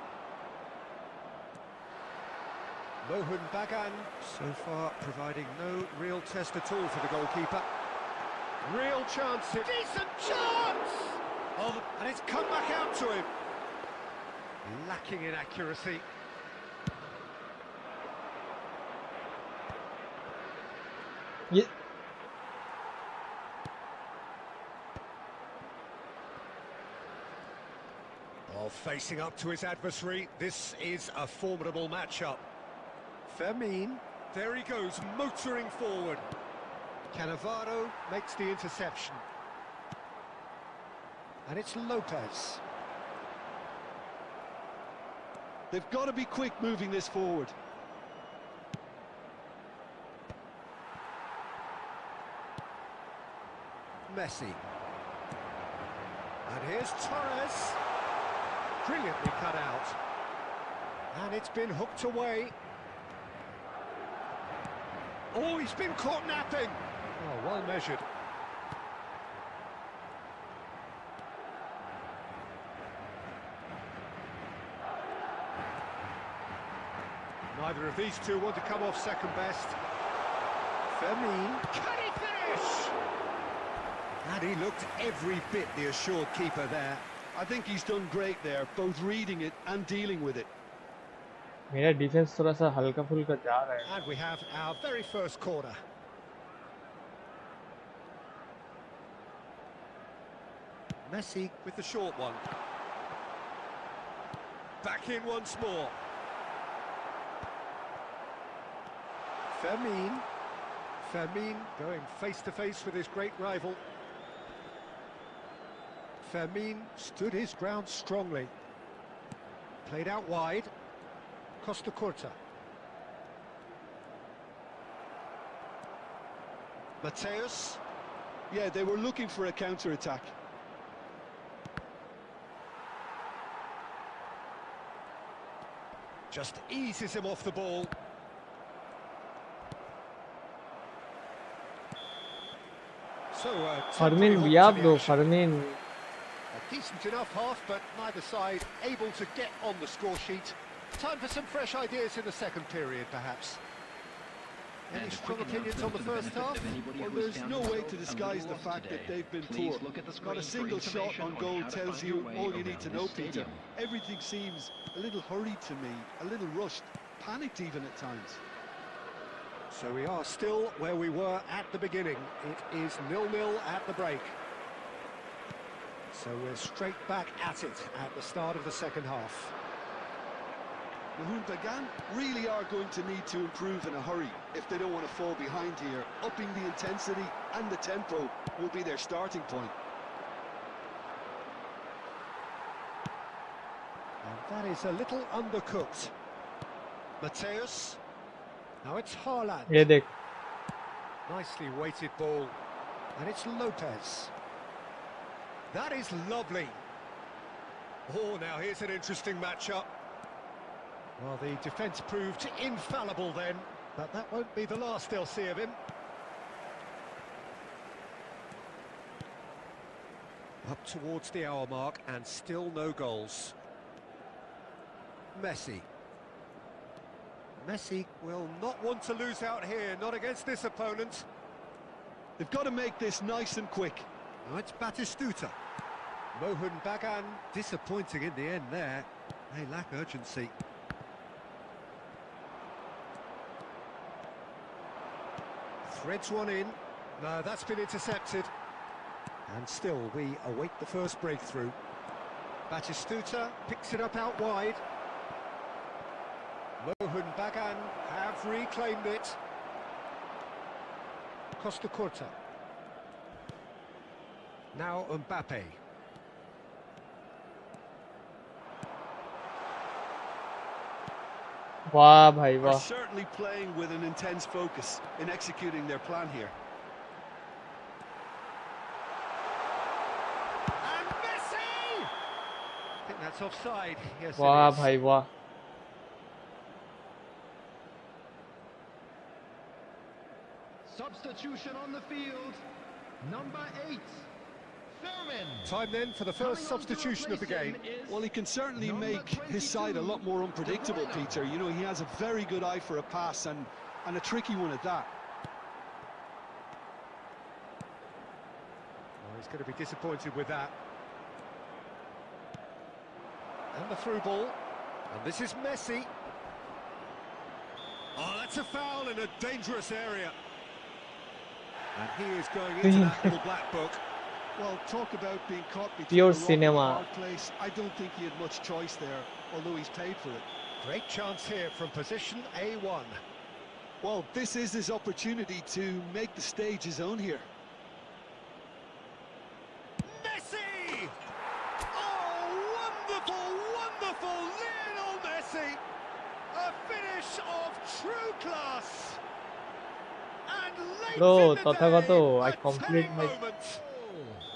Mohun Bagan, so far providing no real test at all for the goalkeeper. Real chance. Decent chance! Oh, and it's come back out to him. Lacking in accuracy. ये Oh, facing up to his adversary, this is a formidable matchup. Fermin, there he goes, motoring forward. Cannavaro makes the interception. And it's Lopez. They've got to be quick moving this forward. Messi. And here's Torres. Brilliantly cut out. And it's been hooked away. Oh, he's been caught napping. Oh, well measured. Neither of these two want to come off second best. Fermin. Can he finish? And he looked every bit the assured keeper there. I think he's done great there, both reading it and dealing with it. मेरा defence थोड़ा सा हल्का फुल्का जा रहा है. And we have our very first corner. Messi with the short one. Back in once more. Fermin. Fermin going face to face with his great rival. Fermin stood his ground strongly. Played out wide. Costa Curta. Mateus. Yeah, they were looking for a counter-attack. Just eases him off the ball. So, Fermin भैया bro, Fermin. A decent enough half, but neither side able to get on the score sheet. Time for some fresh ideas in the second period, perhaps. Any strong opinions on the first half? Well, there's no way to disguise the fact that they've been poor. Not a single shot on goal tells you all you need to know, Peter. Everything seems a little hurried to me, a little rushed, panicked even at times. So we are still where we were at the beginning. It is 0-0 at the break. So we're straight back at it at the start of the second half. Mohun Bagan really are going to need to improve in a hurry if they don't want to fall behind here. Upping the intensity and the tempo will be their starting point. That is a little undercooked. Mateus. Now it's Haaland. ये देख Nicely weighted ball. And it's Lopez. That is lovely. Oh, now here's an interesting matchup. Well, the defence proved infallible then, but that won't be the last they'll see of him. Up towards the hour mark and still no goals. Messi. Messi will not want to lose out here, not against this opponent. They've got to make this nice and quick. Now it's Batistuta. Mohun Bagan, disappointing in the end there. They lack urgency. Threads one in. No, that's been intercepted. And still, we await the first breakthrough. Batistuta picks it up out wide. Mohun Bagan have reclaimed it. Costa Curta. Now Mbappe. वाह भाई Are वाह certainly playing with an intense focus in executing their plan here. And Messi! I think that's offside. Yes, वाह it is. भाई वाह Substitution on the field. Number 8. Thurman. Time then for the first substitution of the game. Well, he can certainly make his side a lot more unpredictable, Peter. You know, he has a very good eye for a pass and a tricky one at that. Well, he's going to be disappointed with that. And the through ball. And this is Messi. Oh, that's a foul in a dangerous area. And he is going into that little black book. Well, talk about being caught between Pure a rock and a cinema. hard place. I don't think he had much choice there, although he's paid for it. Great chance here from position A1. Well, this is his opportunity to make the stage his own here. Messi! Oh, wonderful, wonderful Lionel Messi! A finish of true class! And late Bro, in the तथागत day, I a complete telling my moment.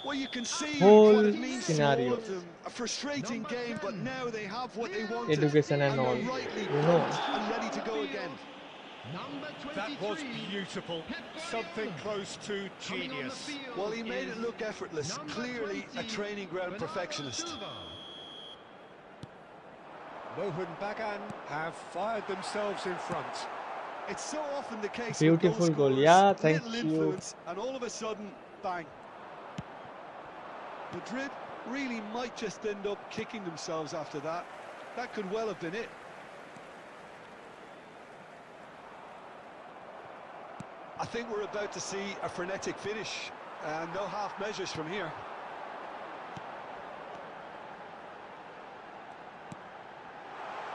Well, you can see whole what it means to all scenario. of them. A frustrating game, but now they have what they wanted. Education and they're all, rightly you know. pumped and ready to go again. Number 23. That was beautiful. Something close to genius. Well, he made it look effortless. Clearly a training ground perfectionist. Mohun Bagan have fired themselves in front. It's so often the case. Beautiful with goal. scorers, Yeah, thank little you. influence, and all of a sudden, bang. Madrid really might just end up kicking themselves after that. That could well have been it. I think we're about to see a frenetic finish, and no half measures from here.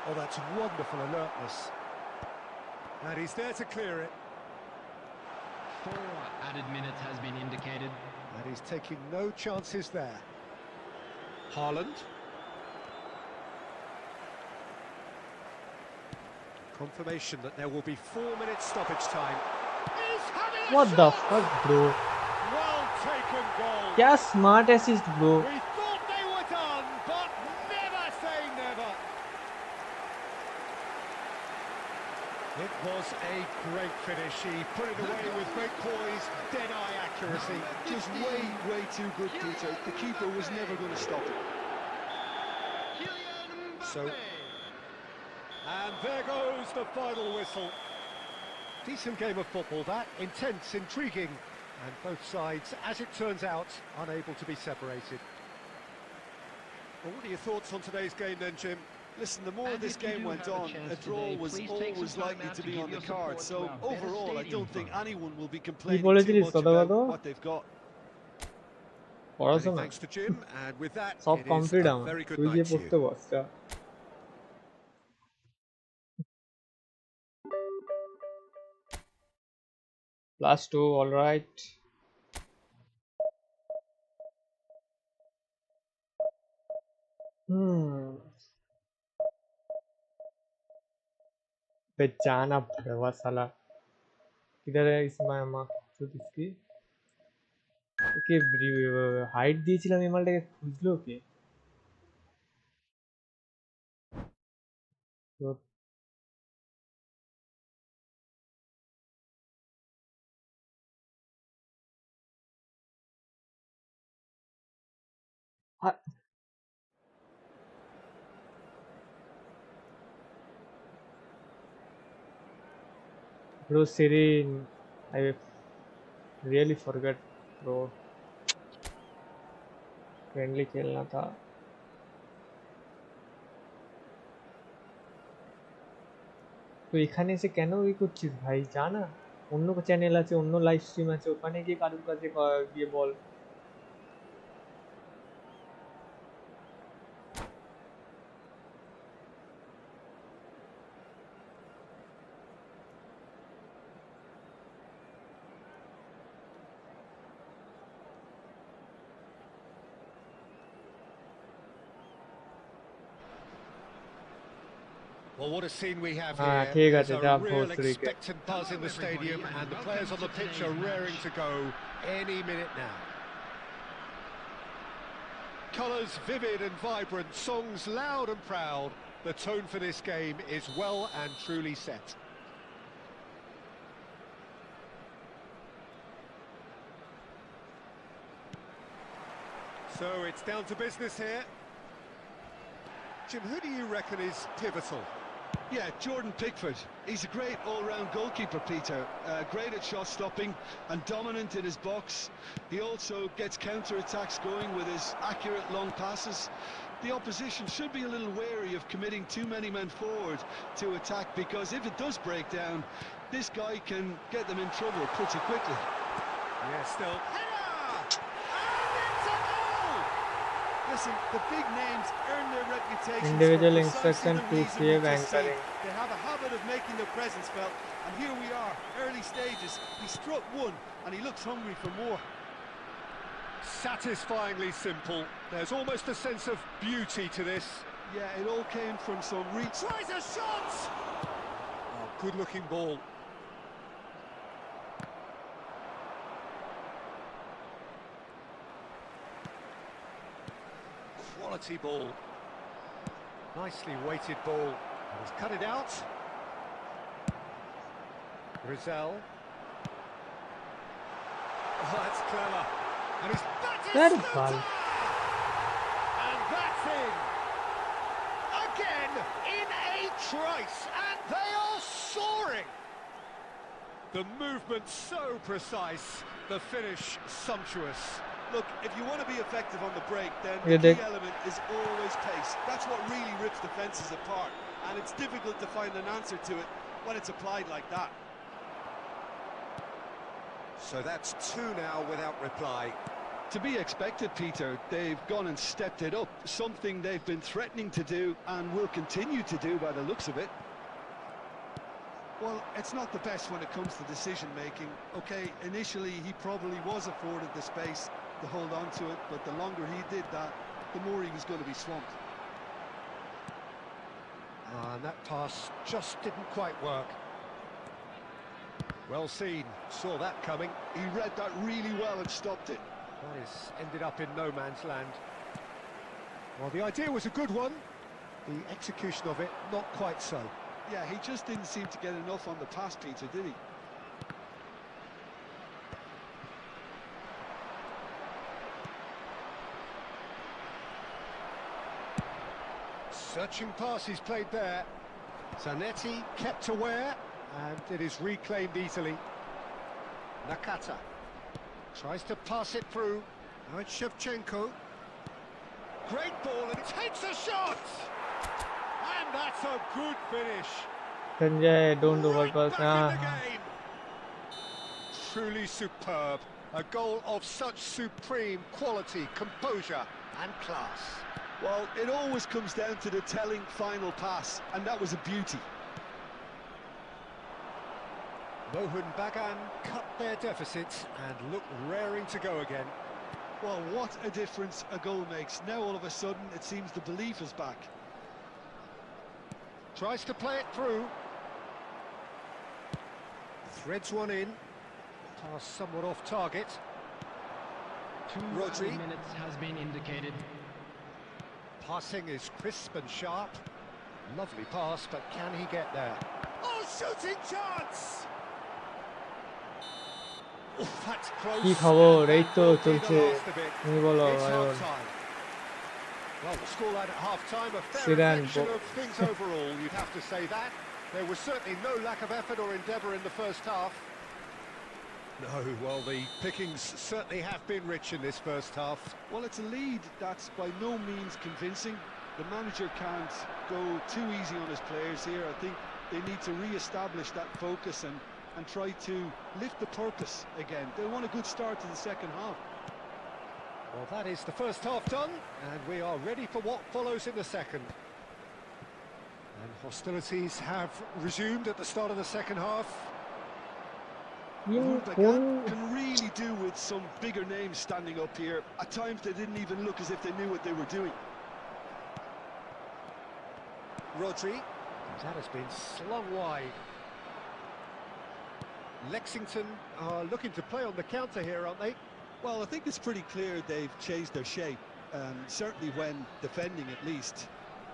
Oh, that's wonderful alertness. And he's there to clear it. 4 added minutes has been indicated. And he's taking no chances there. Haaland. Confirmation that there will be 4 minutes stoppage time. He's having a What the shot! fuck bro Well taken goal. क्या smart assist bro We thought they were done, but never say never. It was a great finish. He put it away with great poise, dead-eye accuracy. Just way too good, Peter. The keeper was never going to stop it. Kylian Mbappe. So- And there goes the final whistle. Decent game of football, that. Intense, intriguing. And both sides, as it turns out, unable to be separated. Well, what are your thoughts on today's game then, Jim? Listen, the more And this if you game do went have a on, chance a draw today, was please take always some time likely out to to be give on the your card. support So to our better overall, I stadium don't think fund. anyone will be complaining বলেছিলিস too much about Tathagata what they've got. Many পড়াশোনা thanks to Jim, and with that, সব it is complete a আমার very good তুই night গিয়ে to you. পড়তে বস যা +2 all right पे जाना पड़ेगा साला। किधर है इस মাকসুদ इसकी? ওকে হাইট দিয়েছিলাম, এই মালটাকে খুঁজলো কে? তো bro Serene, I really forgot bro, friendly खेलना था। তো এখানে এসে কেন ই করছিস ভাই? জানা অন্য চ্যানেল আছে, অন্য লাইভ স্ট্রিম আছে, ওখানে গিয়ে কারোর কাছে গিয়ে বল। Well, what a scene we have हाँ here. ठीक है, There's a जा real भोसड़ी के। expectant buzz in the stadium, and the players on the pitch are raring to go any minute now. Colours vivid and vibrant, songs loud and proud. The tone for this game is well and truly set. So it's down to business here. Jim, who do you reckon is pivotal? Yeah, Jordan Pickford. He's a great all-round goalkeeper, Peter. Great at shot stopping and dominant in his box. He also gets counter-attacks going with his accurate long passes. The opposition should be a little wary of committing too many men forward to attack, because if it does break down, this guy can get them in trouble pretty quickly. Yeah, still. Listen, the big names earn their reputations Individual for instruction precisely the to reason save we just said. anchoring. They have a habit of making their presence felt, and here we are, early stages. He struck one, and he looks hungry for more. Satisfyingly simple. There's almost a sense of beauty to this. Yeah, it all came from some reach. Tries a shot! Oh, good-looking ball. Quality ball. Nicely weighted ball. And he's cut it out. Rizal. Oh, that's clever. And he's That batted is fun. And that's in. Again, in a trice. And they are soaring. The movement so precise. The finish sumptuous. Look, if you want to be effective on the break, then Yeah, the key element is always pace. That's what really rips defences apart, and it's difficult to find an answer to it when it's applied like that. So that's two now without reply. To be expected, Peter. They've gone and stepped it up, something they've been threatening to do and will continue to do by the looks of it. Well, it's not the best when it comes to decision-making. Okay, initially he probably was afforded the space to hold on to it, but the longer he did that, the more he was going to be swamped. And that pass just didn't quite work. Well seen, saw that coming. He read that really well and stopped it. That is ended up in no man's land. Well, the idea was a good one. The execution of it, not quite so. Yeah, he just didn't seem to get enough on the pass, Peter, did he? Searching pass he's played there. Zanetti kept aware, and it is reclaimed easily. Nakata tries to pass it through. Now it's Shevchenko. Great ball, and it takes a shot! And that's a good finish. Sanjay, don't Right overpass. back in the game. Truly superb. A goal of such supreme quality, composure and class. Well, it always comes down to the telling final pass, and that was a beauty. Mohun Bagan cut their deficit and look raring to go again. Well, what a difference a goal makes. Now all of a sudden it seems the belief is back. Tries to play it through. Threads one in. Pass somewhat off target. 2 Rodri. minutes has been indicated. Passing is crisp and sharp. Lovely pass, but can he get there? Oh, shooting chance! Oh, that's close. কি খবর? এই তো That will be the চলছে। last of it. তুমি বলো It's ion. half-time. Well, the scoreline at half-time, a fair Sidan, reflection of things overall, you'd have to say that. There was certainly no lack of effort or endeavour in the first half. No, well, the pickings certainly have been rich in this first half. Well, it's a lead that's by no means convincing. The manager can't go too easy on his players here. I think they need to re-establish that focus and try to lift the purpose again. They want a good start to the second half. Well, that is the first half done, and we are ready for what follows in the second. And hostilities have resumed at the start of the second half. Can really do with some bigger names standing up here. At times they didn't even look as if they knew what they were doing. Rodri, that has been slung wide. Lexington are looking to play on the counter here, aren't they? Well, I think it's pretty clear they've changed their shape, certainly when defending at least,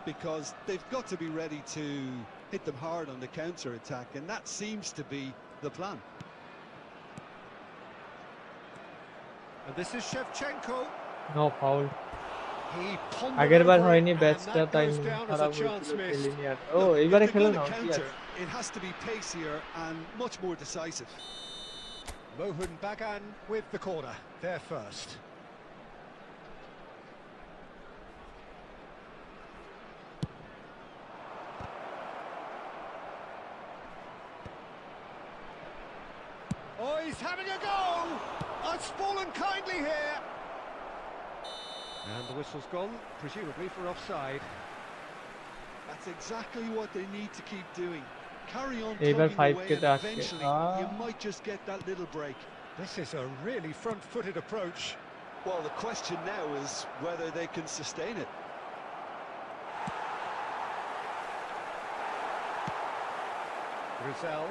because they've got to be ready to hit them hard on the counter-attack, and that seems to be the plan. And this is Shevchenko. No foul. He pondered আগের বার over it, হয়নি and ব্যাচটা, that তাই goes down as a খারাপ chance হয়েছিল missed. খেলিনি আর। ও Look, এইবারে if খেলো they're না, going to কি আছে? counter, it has to be pacier and much more decisive. Mohun Bagan with the corner, there first. Oh, he's having a go! It's fallen kindly here. And the whistle's gone, presumably for offside. That's exactly what they need to keep doing. Carry on এইবার plugging 5 away, K and তে আটকে। eventually you might just get that little break. This is a really front-footed approach. Well, the question now is whether they can sustain it. Rizal.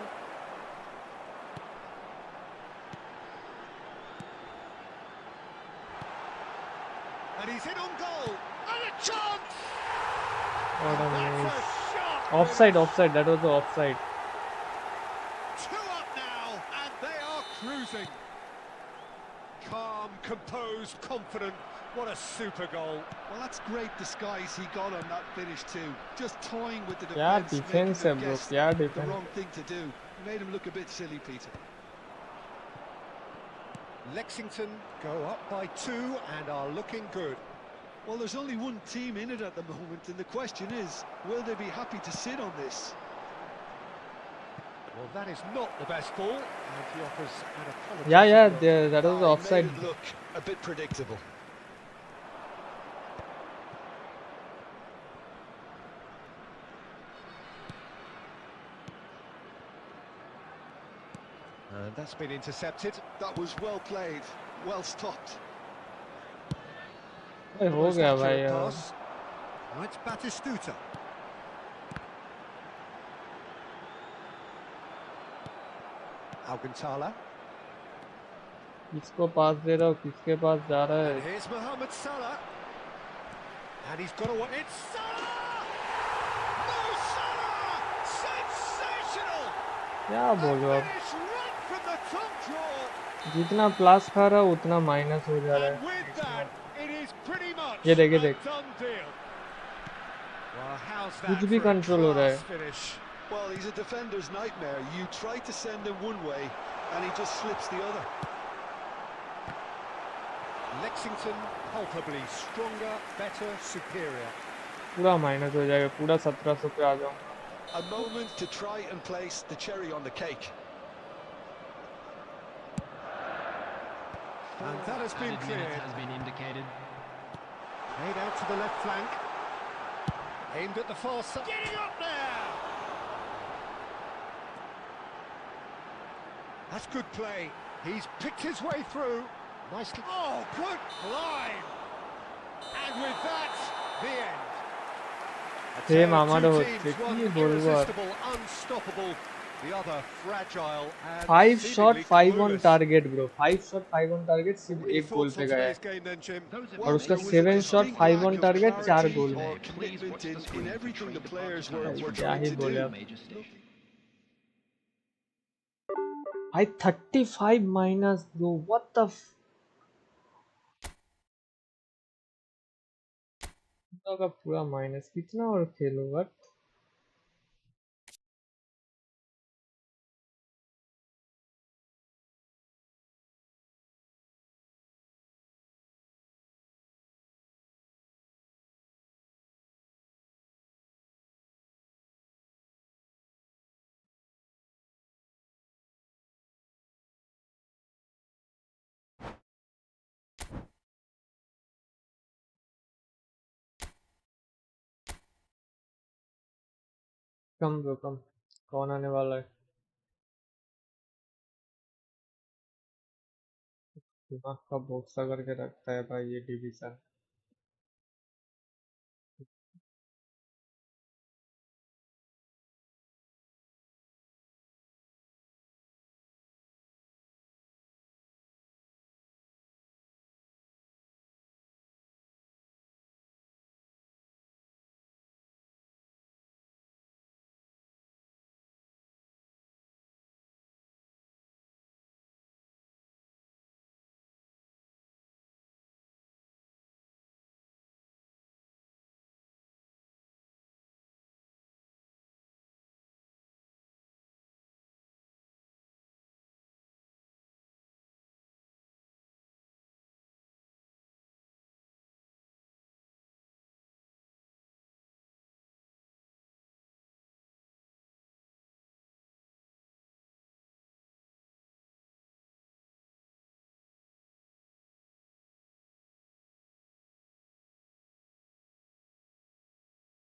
And he's hit on goal. And a chance! What a That's miss. a shot! Offside, offside, that was the offside. 2 up now, and they are cruising. Calm, composed, confident. What a super goal. Well, that's great disguise he got on that finish too. Just toying with the क्या defence, defense है making bro, them guess क्या the defense. wrong thing to do. Made him look a bit silly, Peter. Lexington go up by 2 and are looking good. Well, there's only one team in it at the moment, and the question is, will they be happy to sit on this? Well, that is not the best ball, and he offers an apology. Yeah, that was the He offside. made it look a bit predictable. And that's been intercepted. That was well played, well stopped. अरे हो गया भाई Accurate यार। pass. Now it's Batistuta. Alcantara. किसको पास दे रहा हो, किसके पास जा रहा And है? here's Mohamed Salah. And he's got away. It's Salah! Mo Salah! Sensational! क्या बोलो अब? Finish right from the top draw. जितना प्लस खा रहा है उतना माइनस हो जा रहा And है। with that, it is pretty much ये देख, ये a देख। done deal. Well, how's कुछ that भी for a control हो रहा है। class finish? Well, he's a defender's nightmare. You try to send him one way, and he just slips the other. Lexington palpably stronger, better, superior. पूरा minus हो जाएगा, पूरा 1700 पे आ जाऊंगा। A moment to try and place the cherry on the cake. And that has been Added minutes cleared. has been indicated. Made out to the left flank. Aimed at the far side. Getting up there! That's good play. He's picked his way through. Nicely. Oh, good climb! And with that, the end. A Same tale of আমারও two হচ্ছে, teams, one কি বলবো আর। irresistible, unstoppable, The other fragile and 5 shot seemingly 5 on clueless. target bro, 5 shot 5 on target सिर्फ What were your एक गोल thoughts पे on गया है today's game then, Jim? और उसका 7 shot 5 on target 4 गोल है or commitment in everything the players were क्या trying he to बोले do. अब भाई 35 minus bro, what the का पूरा माइनस कितना और खेलो बट कम ब्रो कम, कौन आने वाला है? दिमाग का बोक्सा करके रखता है भाई ये डिवीजन।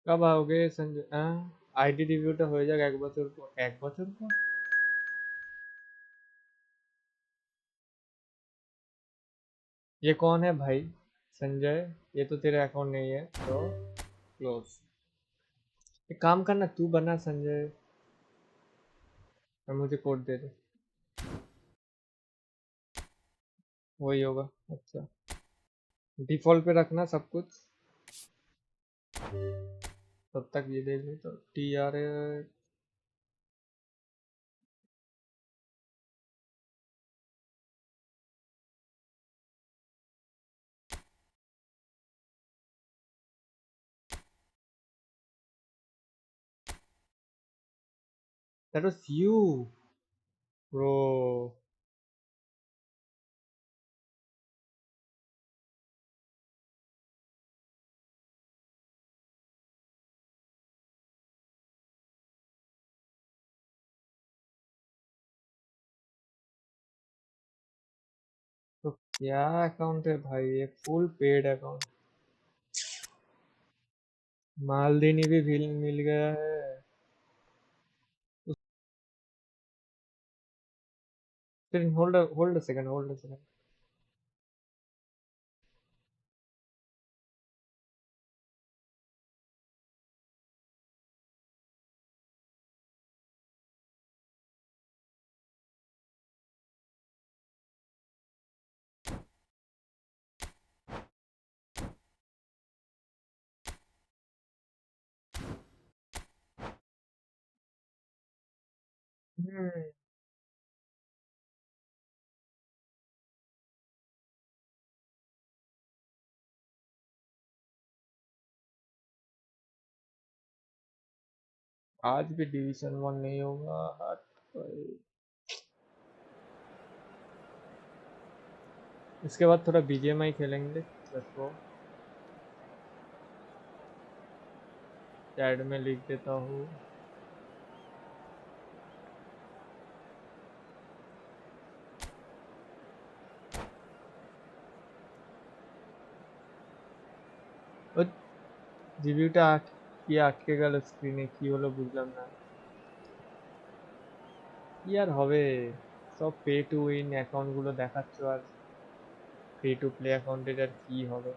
कब आओगे संजय? आईडी रिव्यूটা হয়ে যাক এক বছর পর। এক বছর পর? ये कौन है भाई? संजय, ये तो तेरा अकाउंट नहीं है तो क्लोज। एक काम करना, तू बना संजय और मुझे कोड दे दे। वही होगा। अच्छा, डिफॉल्ट पे रखना सब कुछ, तब तक ये देख ले तो T R that was you bro। तो क्या अकाउंट है भाई? ये फुल पेड अकाउंट। मालदीनी भी मिल गया है। फिर hold a second, hold a second. आज भी डिवीजन 1 नहीं होगा हट भाई। इसके बाद थोड़ा बीजीएमआई खेलेंगे। Let's go. चैट में लिख देता हूँ। রিভিউটা কি আটকে গেল স্ক্রিনে, কি হলো বুঝলাম না। কি আর হবে, সব পে টু উইন অ্যাকাউন্টগুলো দেখাচ্ছ, আর ফ্রি টু প্লে অ্যাকাউন্টের আর কি হবে।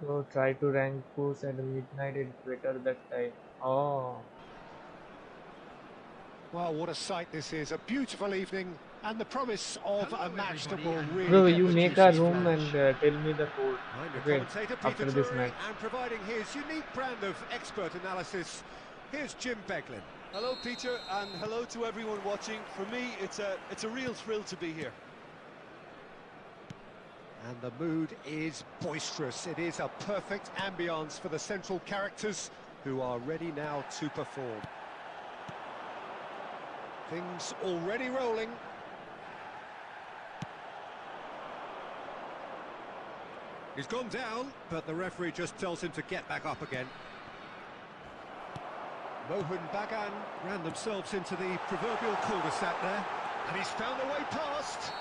So try to rank posts at midnight. It's better that time. Oh, Well, what a sight this is. A beautiful evening and the promise of Hello, a match that everybody, will and really bro, get you the make a juices room flowing. and tell me the code. I'm your Okay, commentator, Peter after this Drury, match. and providing his unique brand of expert analysis, here's Jim Beglin. Hello, Peter, and hello to everyone watching. For me, it's a real thrill to be here. And the mood is boisterous. It is a perfect ambience for the central characters who are ready now to perform. Things already rolling. He's gone down, but the referee just tells him to get back up again. Mohun Bagan ran themselves into the proverbial cul-de-sac there, and he's found a way past.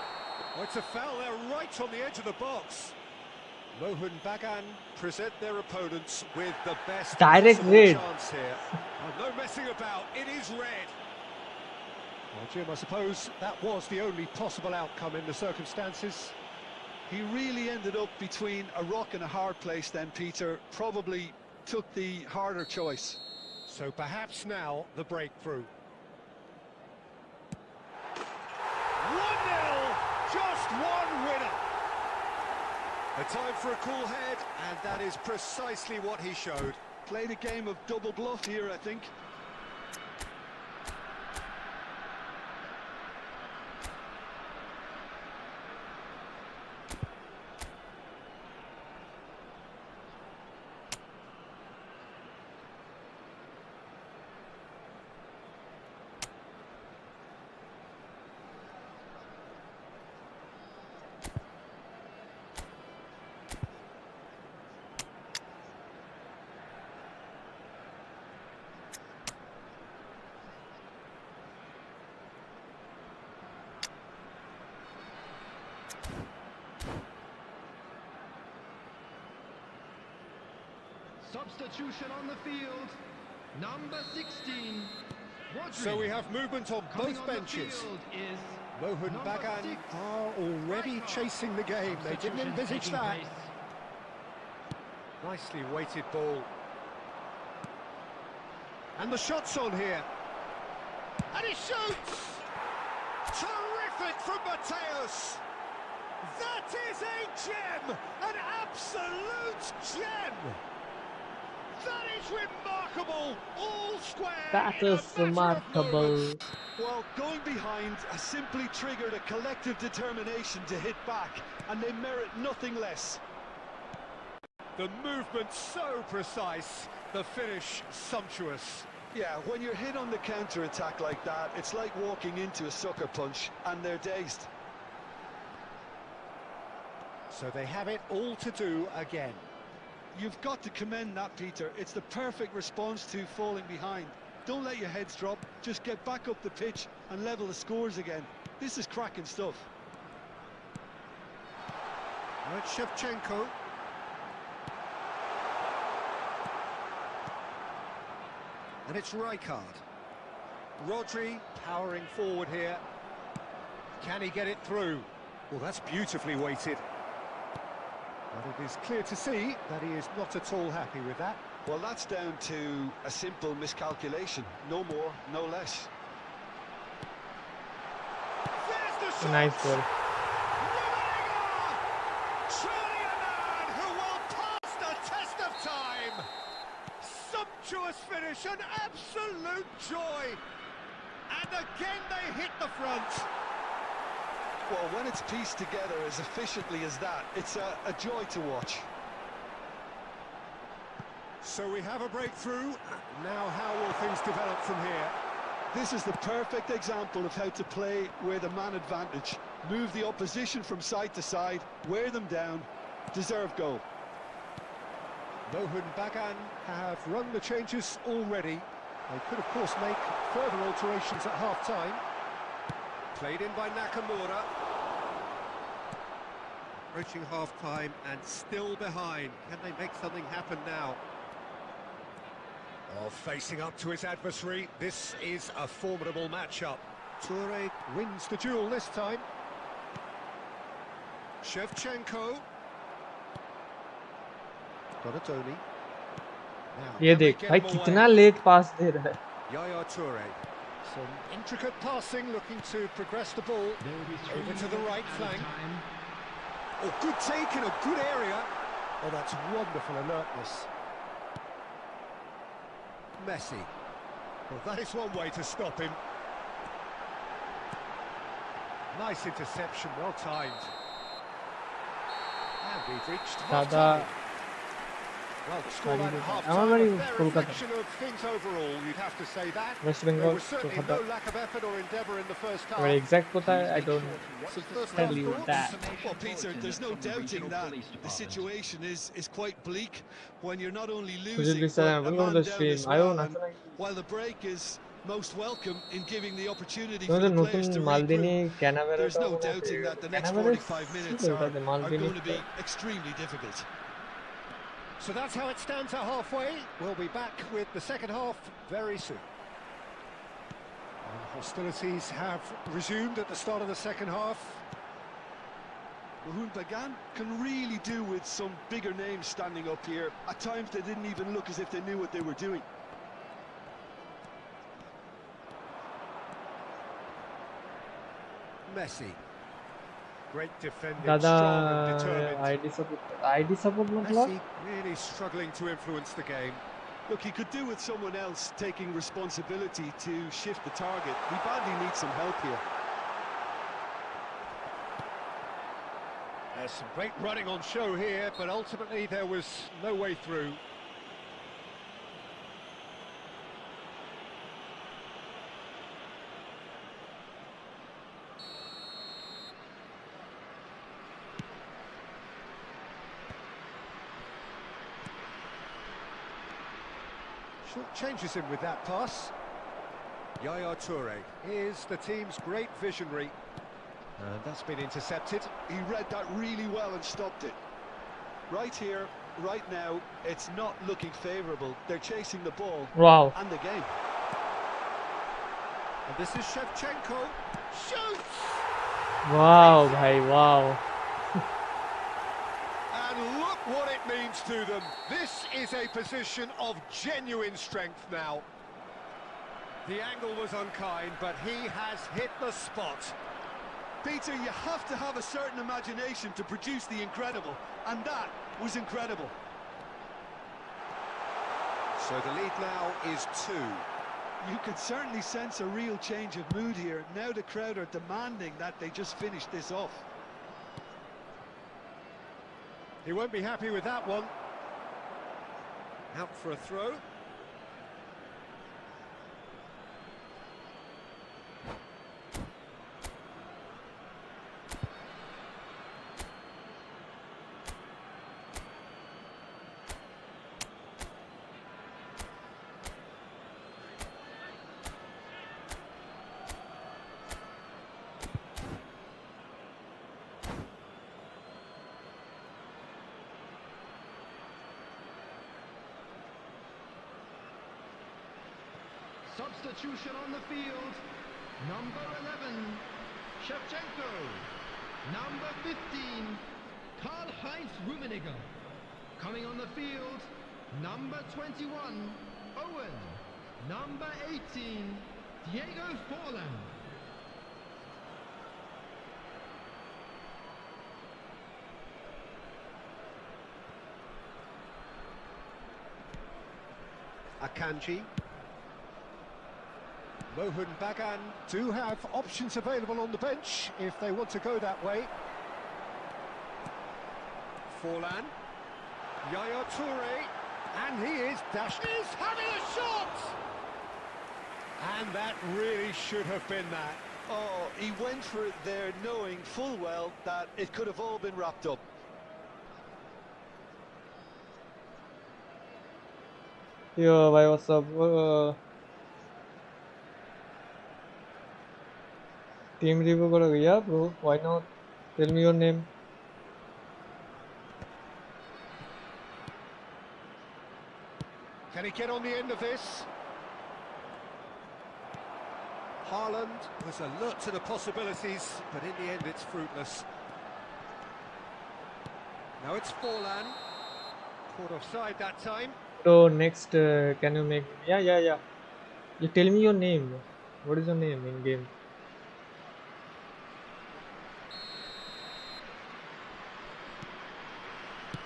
Oh, it's a foul there right on the edge of the box. Mohun Bagan present their opponents with the best Direct possible red. chance here. Oh, no messing about, it is red. Well, Jim, I suppose that was the only possible outcome in the circumstances. He really ended up between a rock and a hard place then, Peter. Probably took the harder choice. So perhaps now the breakthrough. 1-0, just one winner. A time for a cool head, and that is precisely what he showed. Played a game of double bluff here, I think. Substitution on the field. Number 16. Rodri. So we have movement on Coming both on the benches. field is Mohun number Bagan 6. are already chasing the game. They didn't Substitution envisage taking that. place. Nicely weighted ball. And the shot's on here. And he shoots! Terrific from Mateus! That is a gem! An absolute gem! That is remarkable! All square! That in a is matter of remarkable. moments. Well, going behind has simply triggered a collective determination to hit back, and they merit nothing less. The movement so precise, the finish sumptuous. Yeah, when you're hit on the counter-attack like that, it's like walking into a sucker punch, and they're dazed. So they have it all to do again. You've got to commend that, Peter. It's the perfect response to falling behind. Don't let your heads drop, just get back up the pitch and level the scores again. This is cracking stuff. Right, Shevchenko. And it's Rijkaard. Rodri powering forward here. Can he get it through? Well, that's beautifully weighted. But it is clear to see that he is not at all happy with that. Well, that's down to a simple miscalculation. No more, no less. There's the shot! Nice goal. Truly a man who will pass the test of time! Sumptuous finish, an absolute joy! And again they hit the front. Well, when it's pieced together as efficiently as that, it's a joy to watch. So we have a breakthrough. Now how will things develop from here? This is the perfect example of how to play with a man advantage. Move the opposition from side to side, wear them down, deserve goal. Mohun Bagan have run the changes already. They could, of course, make further alterations at half-time. Played in by Nakamura. Approaching half-time and still behind. Can they make something happen now? Oh, facing up to his adversary. This is a formidable matchup. Toure wins the duel this time. Shevchenko. got a Tony. ये देख भाई कितना late पास दे रहा है. Yaya Toure. Some intricate passing, looking to progress the ball over to the right flank. Oh, good take in a good area. Oh, that's wonderful alertness. Messi. Well, that is one way to stop him. Nice interception, well timed. And we've reached half-time. Well, the scoreline at half-time, a fair reflection of things overall, you'd have to say that. There was certainly no lack of effort or endeavour in the first half. Very exact पता है, I don't tell you that. Well, Peter, there's no doubting that the situation is quite bleak when you're not only losing, but a man down as well. And while the break is most welcome in giving the opportunity for the players to regroup, there's no doubting that the next 45 minutes are going to be extremely difficult. So that's how it stands at halfway. We'll be back with the second half very soon. And hostilities have resumed at the start of the second half. Bagan can really do with some bigger names standing up here. At times they didn't even look as if they knew what they were doing. Messi. Great defending, strong and determined. ID support Messi really struggling to influence the game. Look, he could do with someone else taking responsibility to shift the target. He badly needs some help here. There's some great running on show here, but ultimately there was no way through. Short changes him with that pass. Yaya Toure is the team's great visionary. And that's been intercepted. He read that really well and stopped it. Right here, right now, it's not looking favourable. They're chasing the ball and the game. And this is Shevchenko. Shoots! Wow, bhai, wow. And look what it means to them. This is a position of genuine strength now. The angle was unkind, but he has hit the spot. Peter, you have to have a certain imagination to produce the incredible, and that was incredible. So the lead now is 2. You could certainly sense a real change of mood here. Now the crowd are demanding that they just finish this off. He won't be happy with that one. Out for a throw. Substitution on the field. Number 11, Shevchenko. Number 15, Karl-Heinz Rummenigge. Coming on the field, number 21, Owen. Number 18, Diego Forlan. Akanji. Bagan do have options available on the bench if they want to go that way. Forlan. Yaya Toure. And he is dashed. He's having a shot! And that really should have been that. Oh, he went for it there knowing full well that it could have all been wrapped up. Yo, bhai, what's up? Team review karo, yeah, bro. Why not? Tell me your name. Can he get on the end of this? Haaland was alert to the possibilities, but in the end it's fruitless. Now it's Forlan. Caught offside that time. So next, can you make? Yeah. You tell me your name. What is your name in game?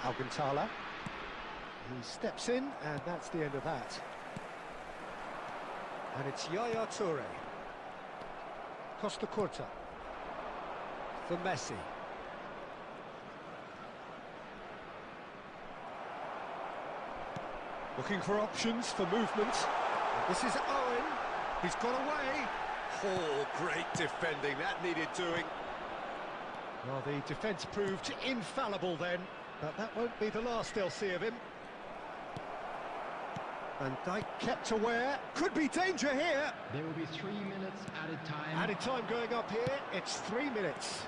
Alcantara. He steps in, and that's the end of that. And it's Yaya Toure. Costa Curta. For Messi. Looking for options for movement. This is Owen. He's got away. Oh, great defending. That needed doing. Well, the defence proved infallible then, but that won't be the last they'll see of him. And Dijk kept aware. Could be danger here. There will be 3 minutes added time. Added time going up here. It's 3 minutes.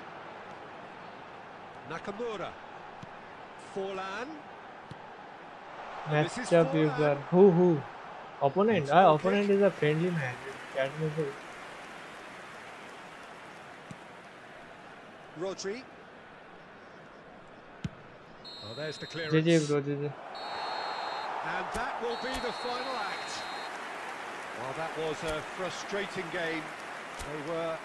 Nakamura. Forlan. This is Matchup Forlan. user. Who? Opponent. It's no Opponent kick. is a friendly match. That means Rodri. Oh, there's the clearance. GG bro, GG. And that will be the final act. Well, that was a frustrating game. They were,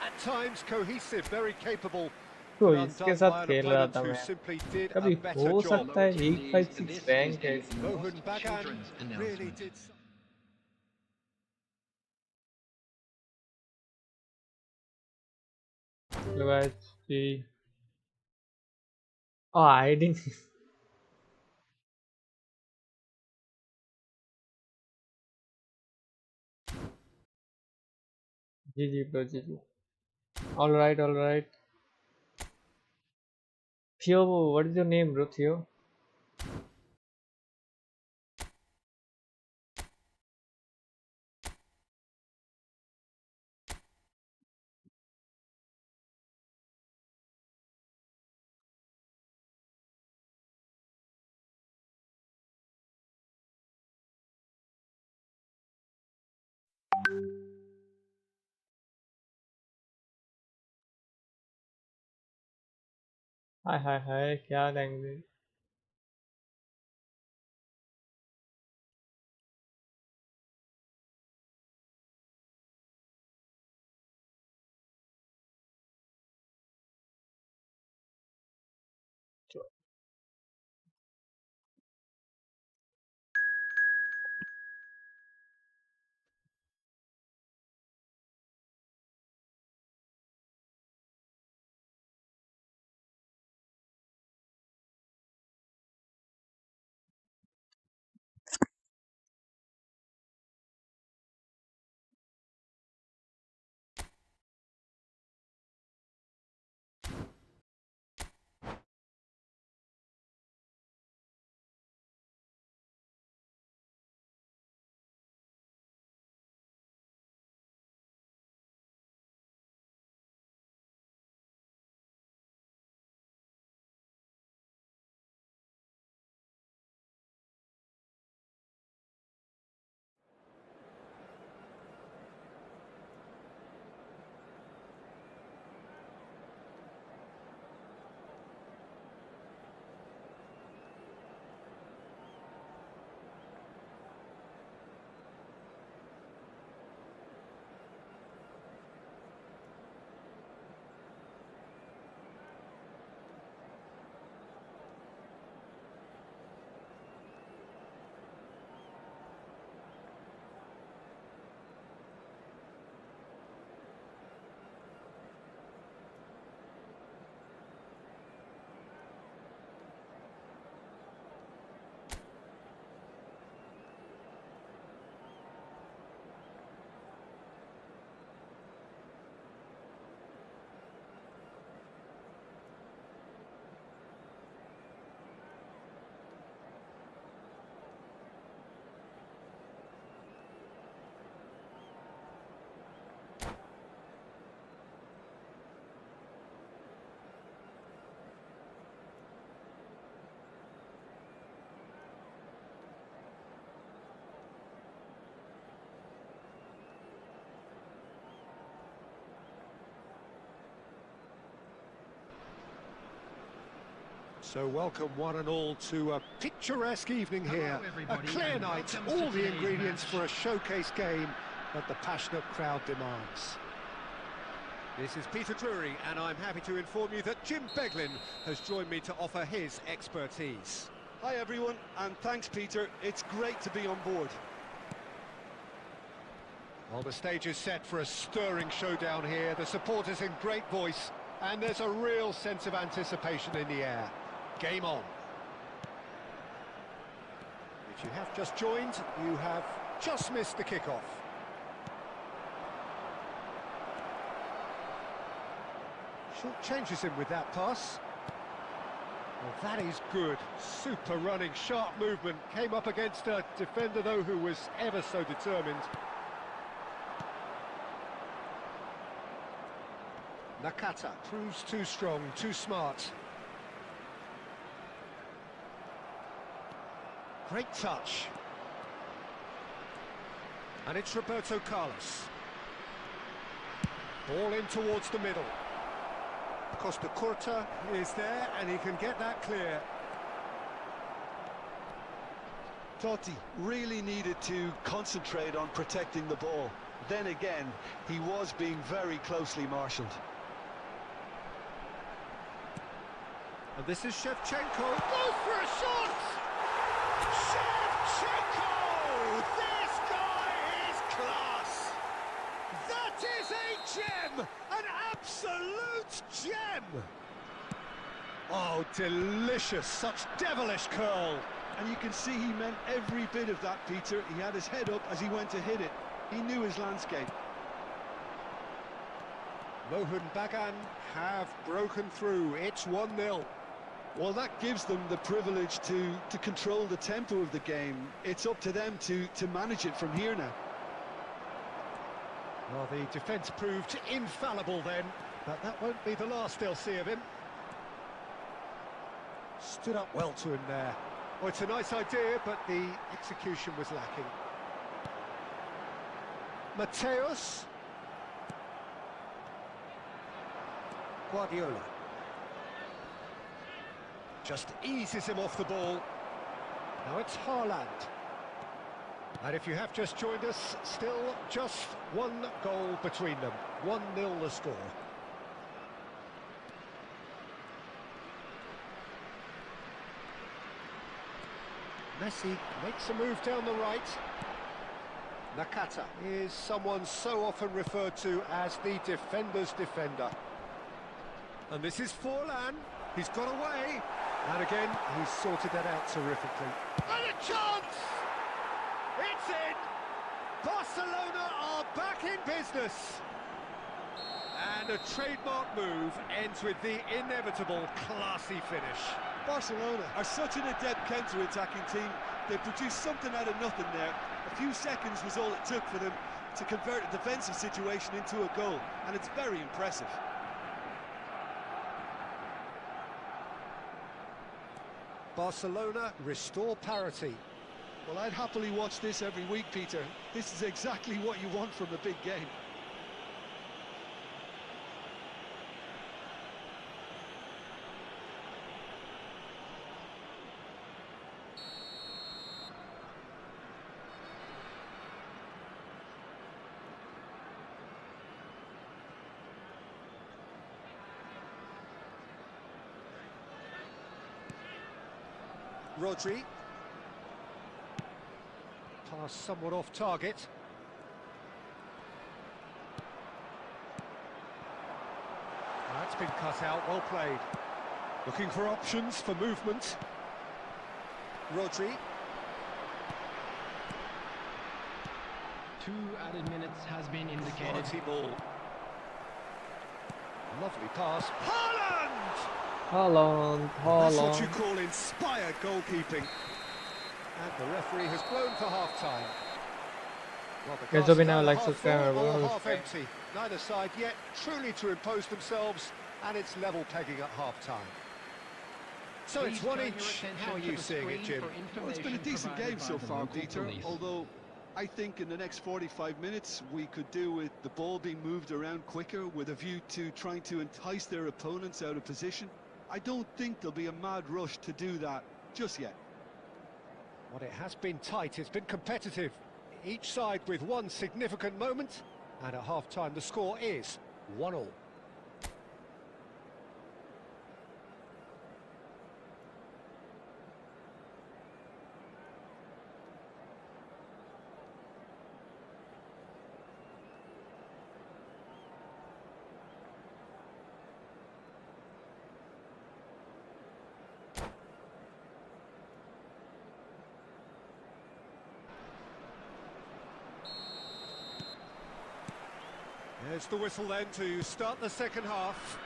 at times, cohesive, very capable. तो but इसके undone साथ by an खेल रहा opponent था who मैं. simply did कभी a better हो job. सकता है 856 रैंक है इसमें. Mohun Bagan Children's really announcement. did. So guys, see. Oh, I didn't. GG bro, GG. All right. Theo, what is your name, bro? Theo. हाय क्या language. So welcome one and all to a picturesque evening here. A clear night, all the ingredients for a showcase game that the passionate crowd demands. This is Peter Drury, and I'm happy to inform you that Jim Beglin has joined me to offer his expertise. Hi everyone, and thanks Peter, it's great to be on board. Well, the stage is set for a stirring showdown here, the supporters in great voice, and there's a real sense of anticipation in the air. Game on. If you have just joined, you have just missed the kickoff. Short changes him with that pass. Well, that is good. Super running, sharp movement. Came up against a defender, though, who was ever so determined. Nakata proves too strong, too smart. Great touch. And it's Roberto Carlos. Ball in towards the middle. Costa Curta is there, and he can get that clear. Totti really needed to concentrate on protecting the ball. Then again, he was being very closely marshalled. And this is Shevchenko. Goes for a shot! Shevchenko! This guy is class! That is a gem! An absolute gem! Oh, delicious! Such devilish curl! And you can see he meant every bit of that, Peter. He had his head up as he went to hit it. He knew his landscape. Mohun Bagan have broken through. It's 1-0. Well, that gives them the privilege to control the tempo of the game. It's up to them to manage it from here now. Well, the defence proved infallible then, but that won't be the last they'll see of him. Stood up well to him there. Oh, it's a nice idea, but the execution was lacking. Mateus. Guardiola. Just eases him off the ball. Now it's Haaland. And if you have just joined us, still just one goal between them. 1-0 the score. Messi makes a move down the right. Nakata is someone so often referred to as the defender's defender. And this is Forlan. He's got away. And again, he's sorted that out terrifically. And a chance! It's in! Barcelona are back in business. And a trademark move ends with the inevitable classy finish. Barcelona are such an adept counter-attacking team. They produced something out of nothing there. A few seconds was all it took for them to convert a defensive situation into a goal, and it's very impressive. Barcelona restore parity. Well, I'd happily watch this every week, Peter. This is exactly what you want from a big game. Rodri. Pass somewhat off target. That's been cut out, well played. Looking for options for movement. Rodri. 2 added minutes has been indicated. Quality ball. Lovely pass. Haaland! Haaland. That's what you call inspired goalkeeping. And the referee has blown for half-time. Well, the Guys, glass do is now either like, half subscribe, full or everyone. half empty. Neither side yet truly to impose themselves, and it's level pegging at half-time. So it's 1 each. How are you seeing it, Jim? Well, it's been a decent game so far, Peter, although I think in the next 45 minutes we could do with the ball being moved around quicker with a view to trying to entice their opponents out of position. I don't think there'll be a mad rush to do that just yet. Well, it has been tight, it's been competitive. Each side with one significant moment, and at half-time the score is 1-1. There's the whistle then to start the second half.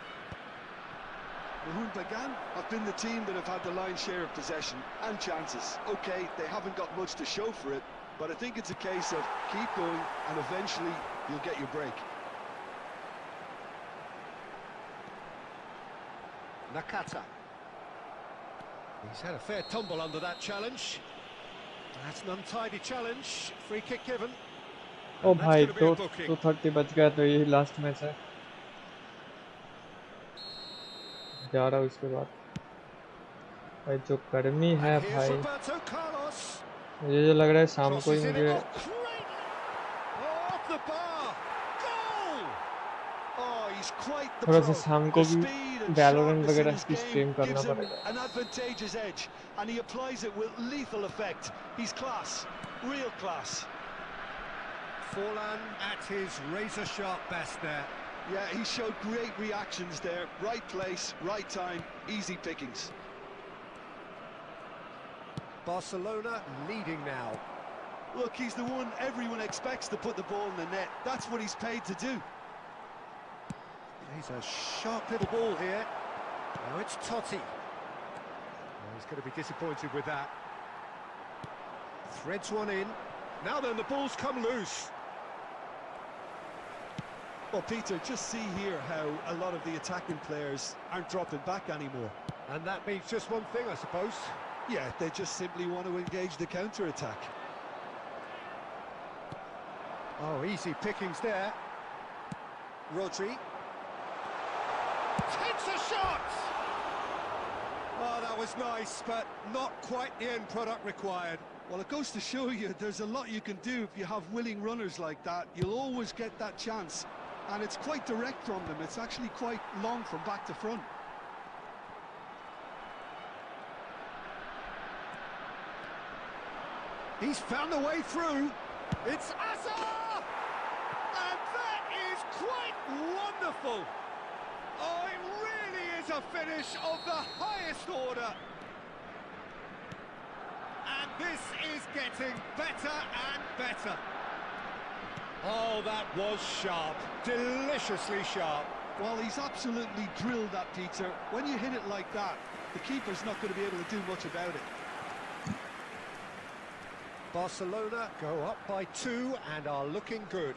Bagan have been the team that have had the lion's share of possession and chances. Okay, they haven't got much to show for it, but I think it's a case of keep going and eventually you'll get your break. Nakata. He's had a fair tumble under that challenge. That's an untidy challenge. Free kick given. ओ भाई 230 बच गया तो यही last match है जा रहा हूँ इसके बाद भाई जो गर्मी है भाई मुझे जो लग रहा है शाम को ही मुझे थोड़ा सा शाम को भी वैलोरेंट वगैरह की स्ट्रीम करना पड़ेगा an advantageous edge and he applies it with lethal effect. He's class, real class. Forlan at his razor-sharp best there. Yeah, he showed great reactions there. Right place, right time, easy pickings. Barcelona leading now. Look, he's the one everyone expects to put the ball in the net. That's what he's paid to do. He's a sharp little ball here. Now it's Totti. Oh, he's going to be disappointed with that. Threads one in. Now then, the ball's come loose. Well, Peter, just see here how a lot of the attacking players aren't dropping back anymore. And that means just one thing, I suppose. Yeah, they just simply want to engage the counter-attack. Oh, easy pickings there. Rodri. Takes a shot! Oh, that was nice, but not quite the end product required. Well, it goes to show you there's a lot you can do if you have willing runners like that. You'll always get that chance. And it's quite direct from them. It's actually quite long from back to front. He's found a way through. It's Asa! And that is quite wonderful. Oh, it really is a finish of the highest order. And this is getting better and better. Oh, that was sharp, deliciously sharp. Well, he's absolutely drilled that, Peter. When you hit it like that, the keeper's not going to be able to do much about it. Barcelona go up by 2 and are looking good.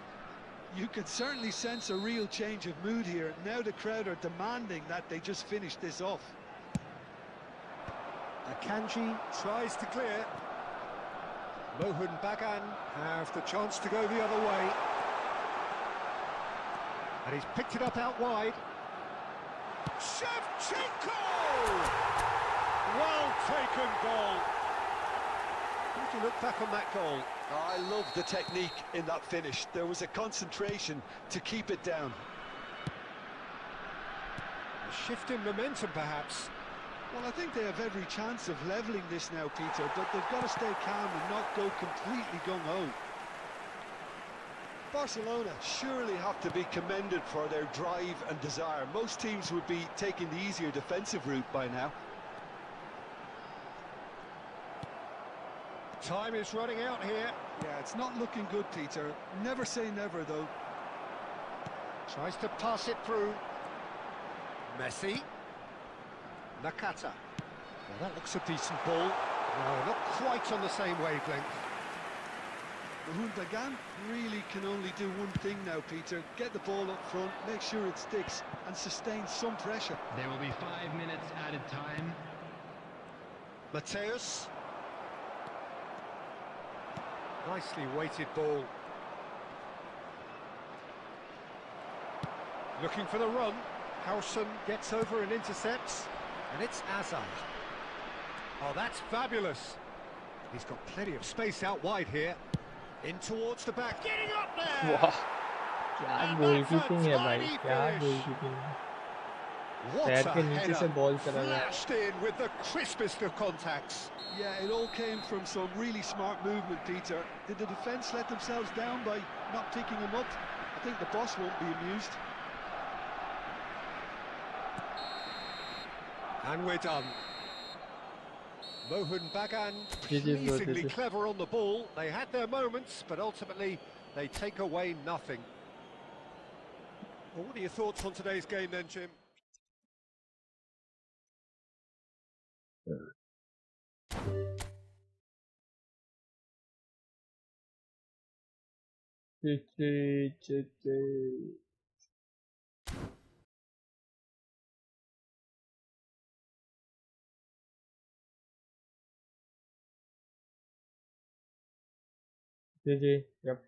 You can certainly sense a real change of mood here. Now the crowd are demanding that they just finish this off. Akanji tries to clear. Mohun Bagan have the chance to go the other way. And he's picked it up out wide. Shevchenko! Well taken goal. How do you look back on that goal? I love the technique in that finish. There was a concentration to keep it down. A shift in momentum, perhaps. Well, I think they have every chance of levelling this now, Peter, but they've got to stay calm and not go completely gung-ho. Barcelona surely have to be commended for their drive and desire. Most teams would be taking the easier defensive route by now. Time is running out here. Yeah, it's not looking good, Peter. Never say never, though. Tries to pass it through. Messi. Nakata. Well, that looks a decent ball. No, not quite on the same wavelength. Bagan really can only do one thing now, Peter. Get the ball up front, make sure it sticks, and sustain some pressure. There will be 5 minutes added time. Mateus. Nicely weighted ball. Looking for the run. Howson gets over and intercepts. And it's Hazard. Oh, that's fabulous. He's got plenty of space out wide here. In towards the back. Getting up there! वाह क्या And goalkeeping है that's a भाई, tidy क्या finish. Goalkeeping है। What पैर a के नीचे से header. बॉल चला गया। Flashed in with the crispest of contacts. Yeah, it all came from some really smart movement, Peter. Did the defence let themselves down by not picking him up? I think the boss won't be amused. And we're done. Mohun Bagan, GG's bro, pleasingly GG. clever on the ball. They had their moments, but ultimately they take away nothing. Well, what are your thoughts on today's game then, Jim? GG, yep.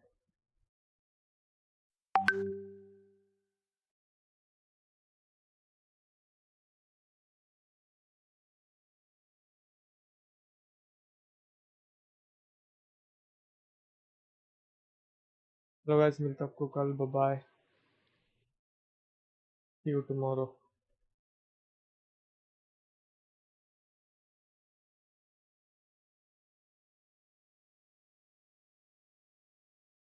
So guys, मिलता आपको कल, bye bye. See you tomorrow.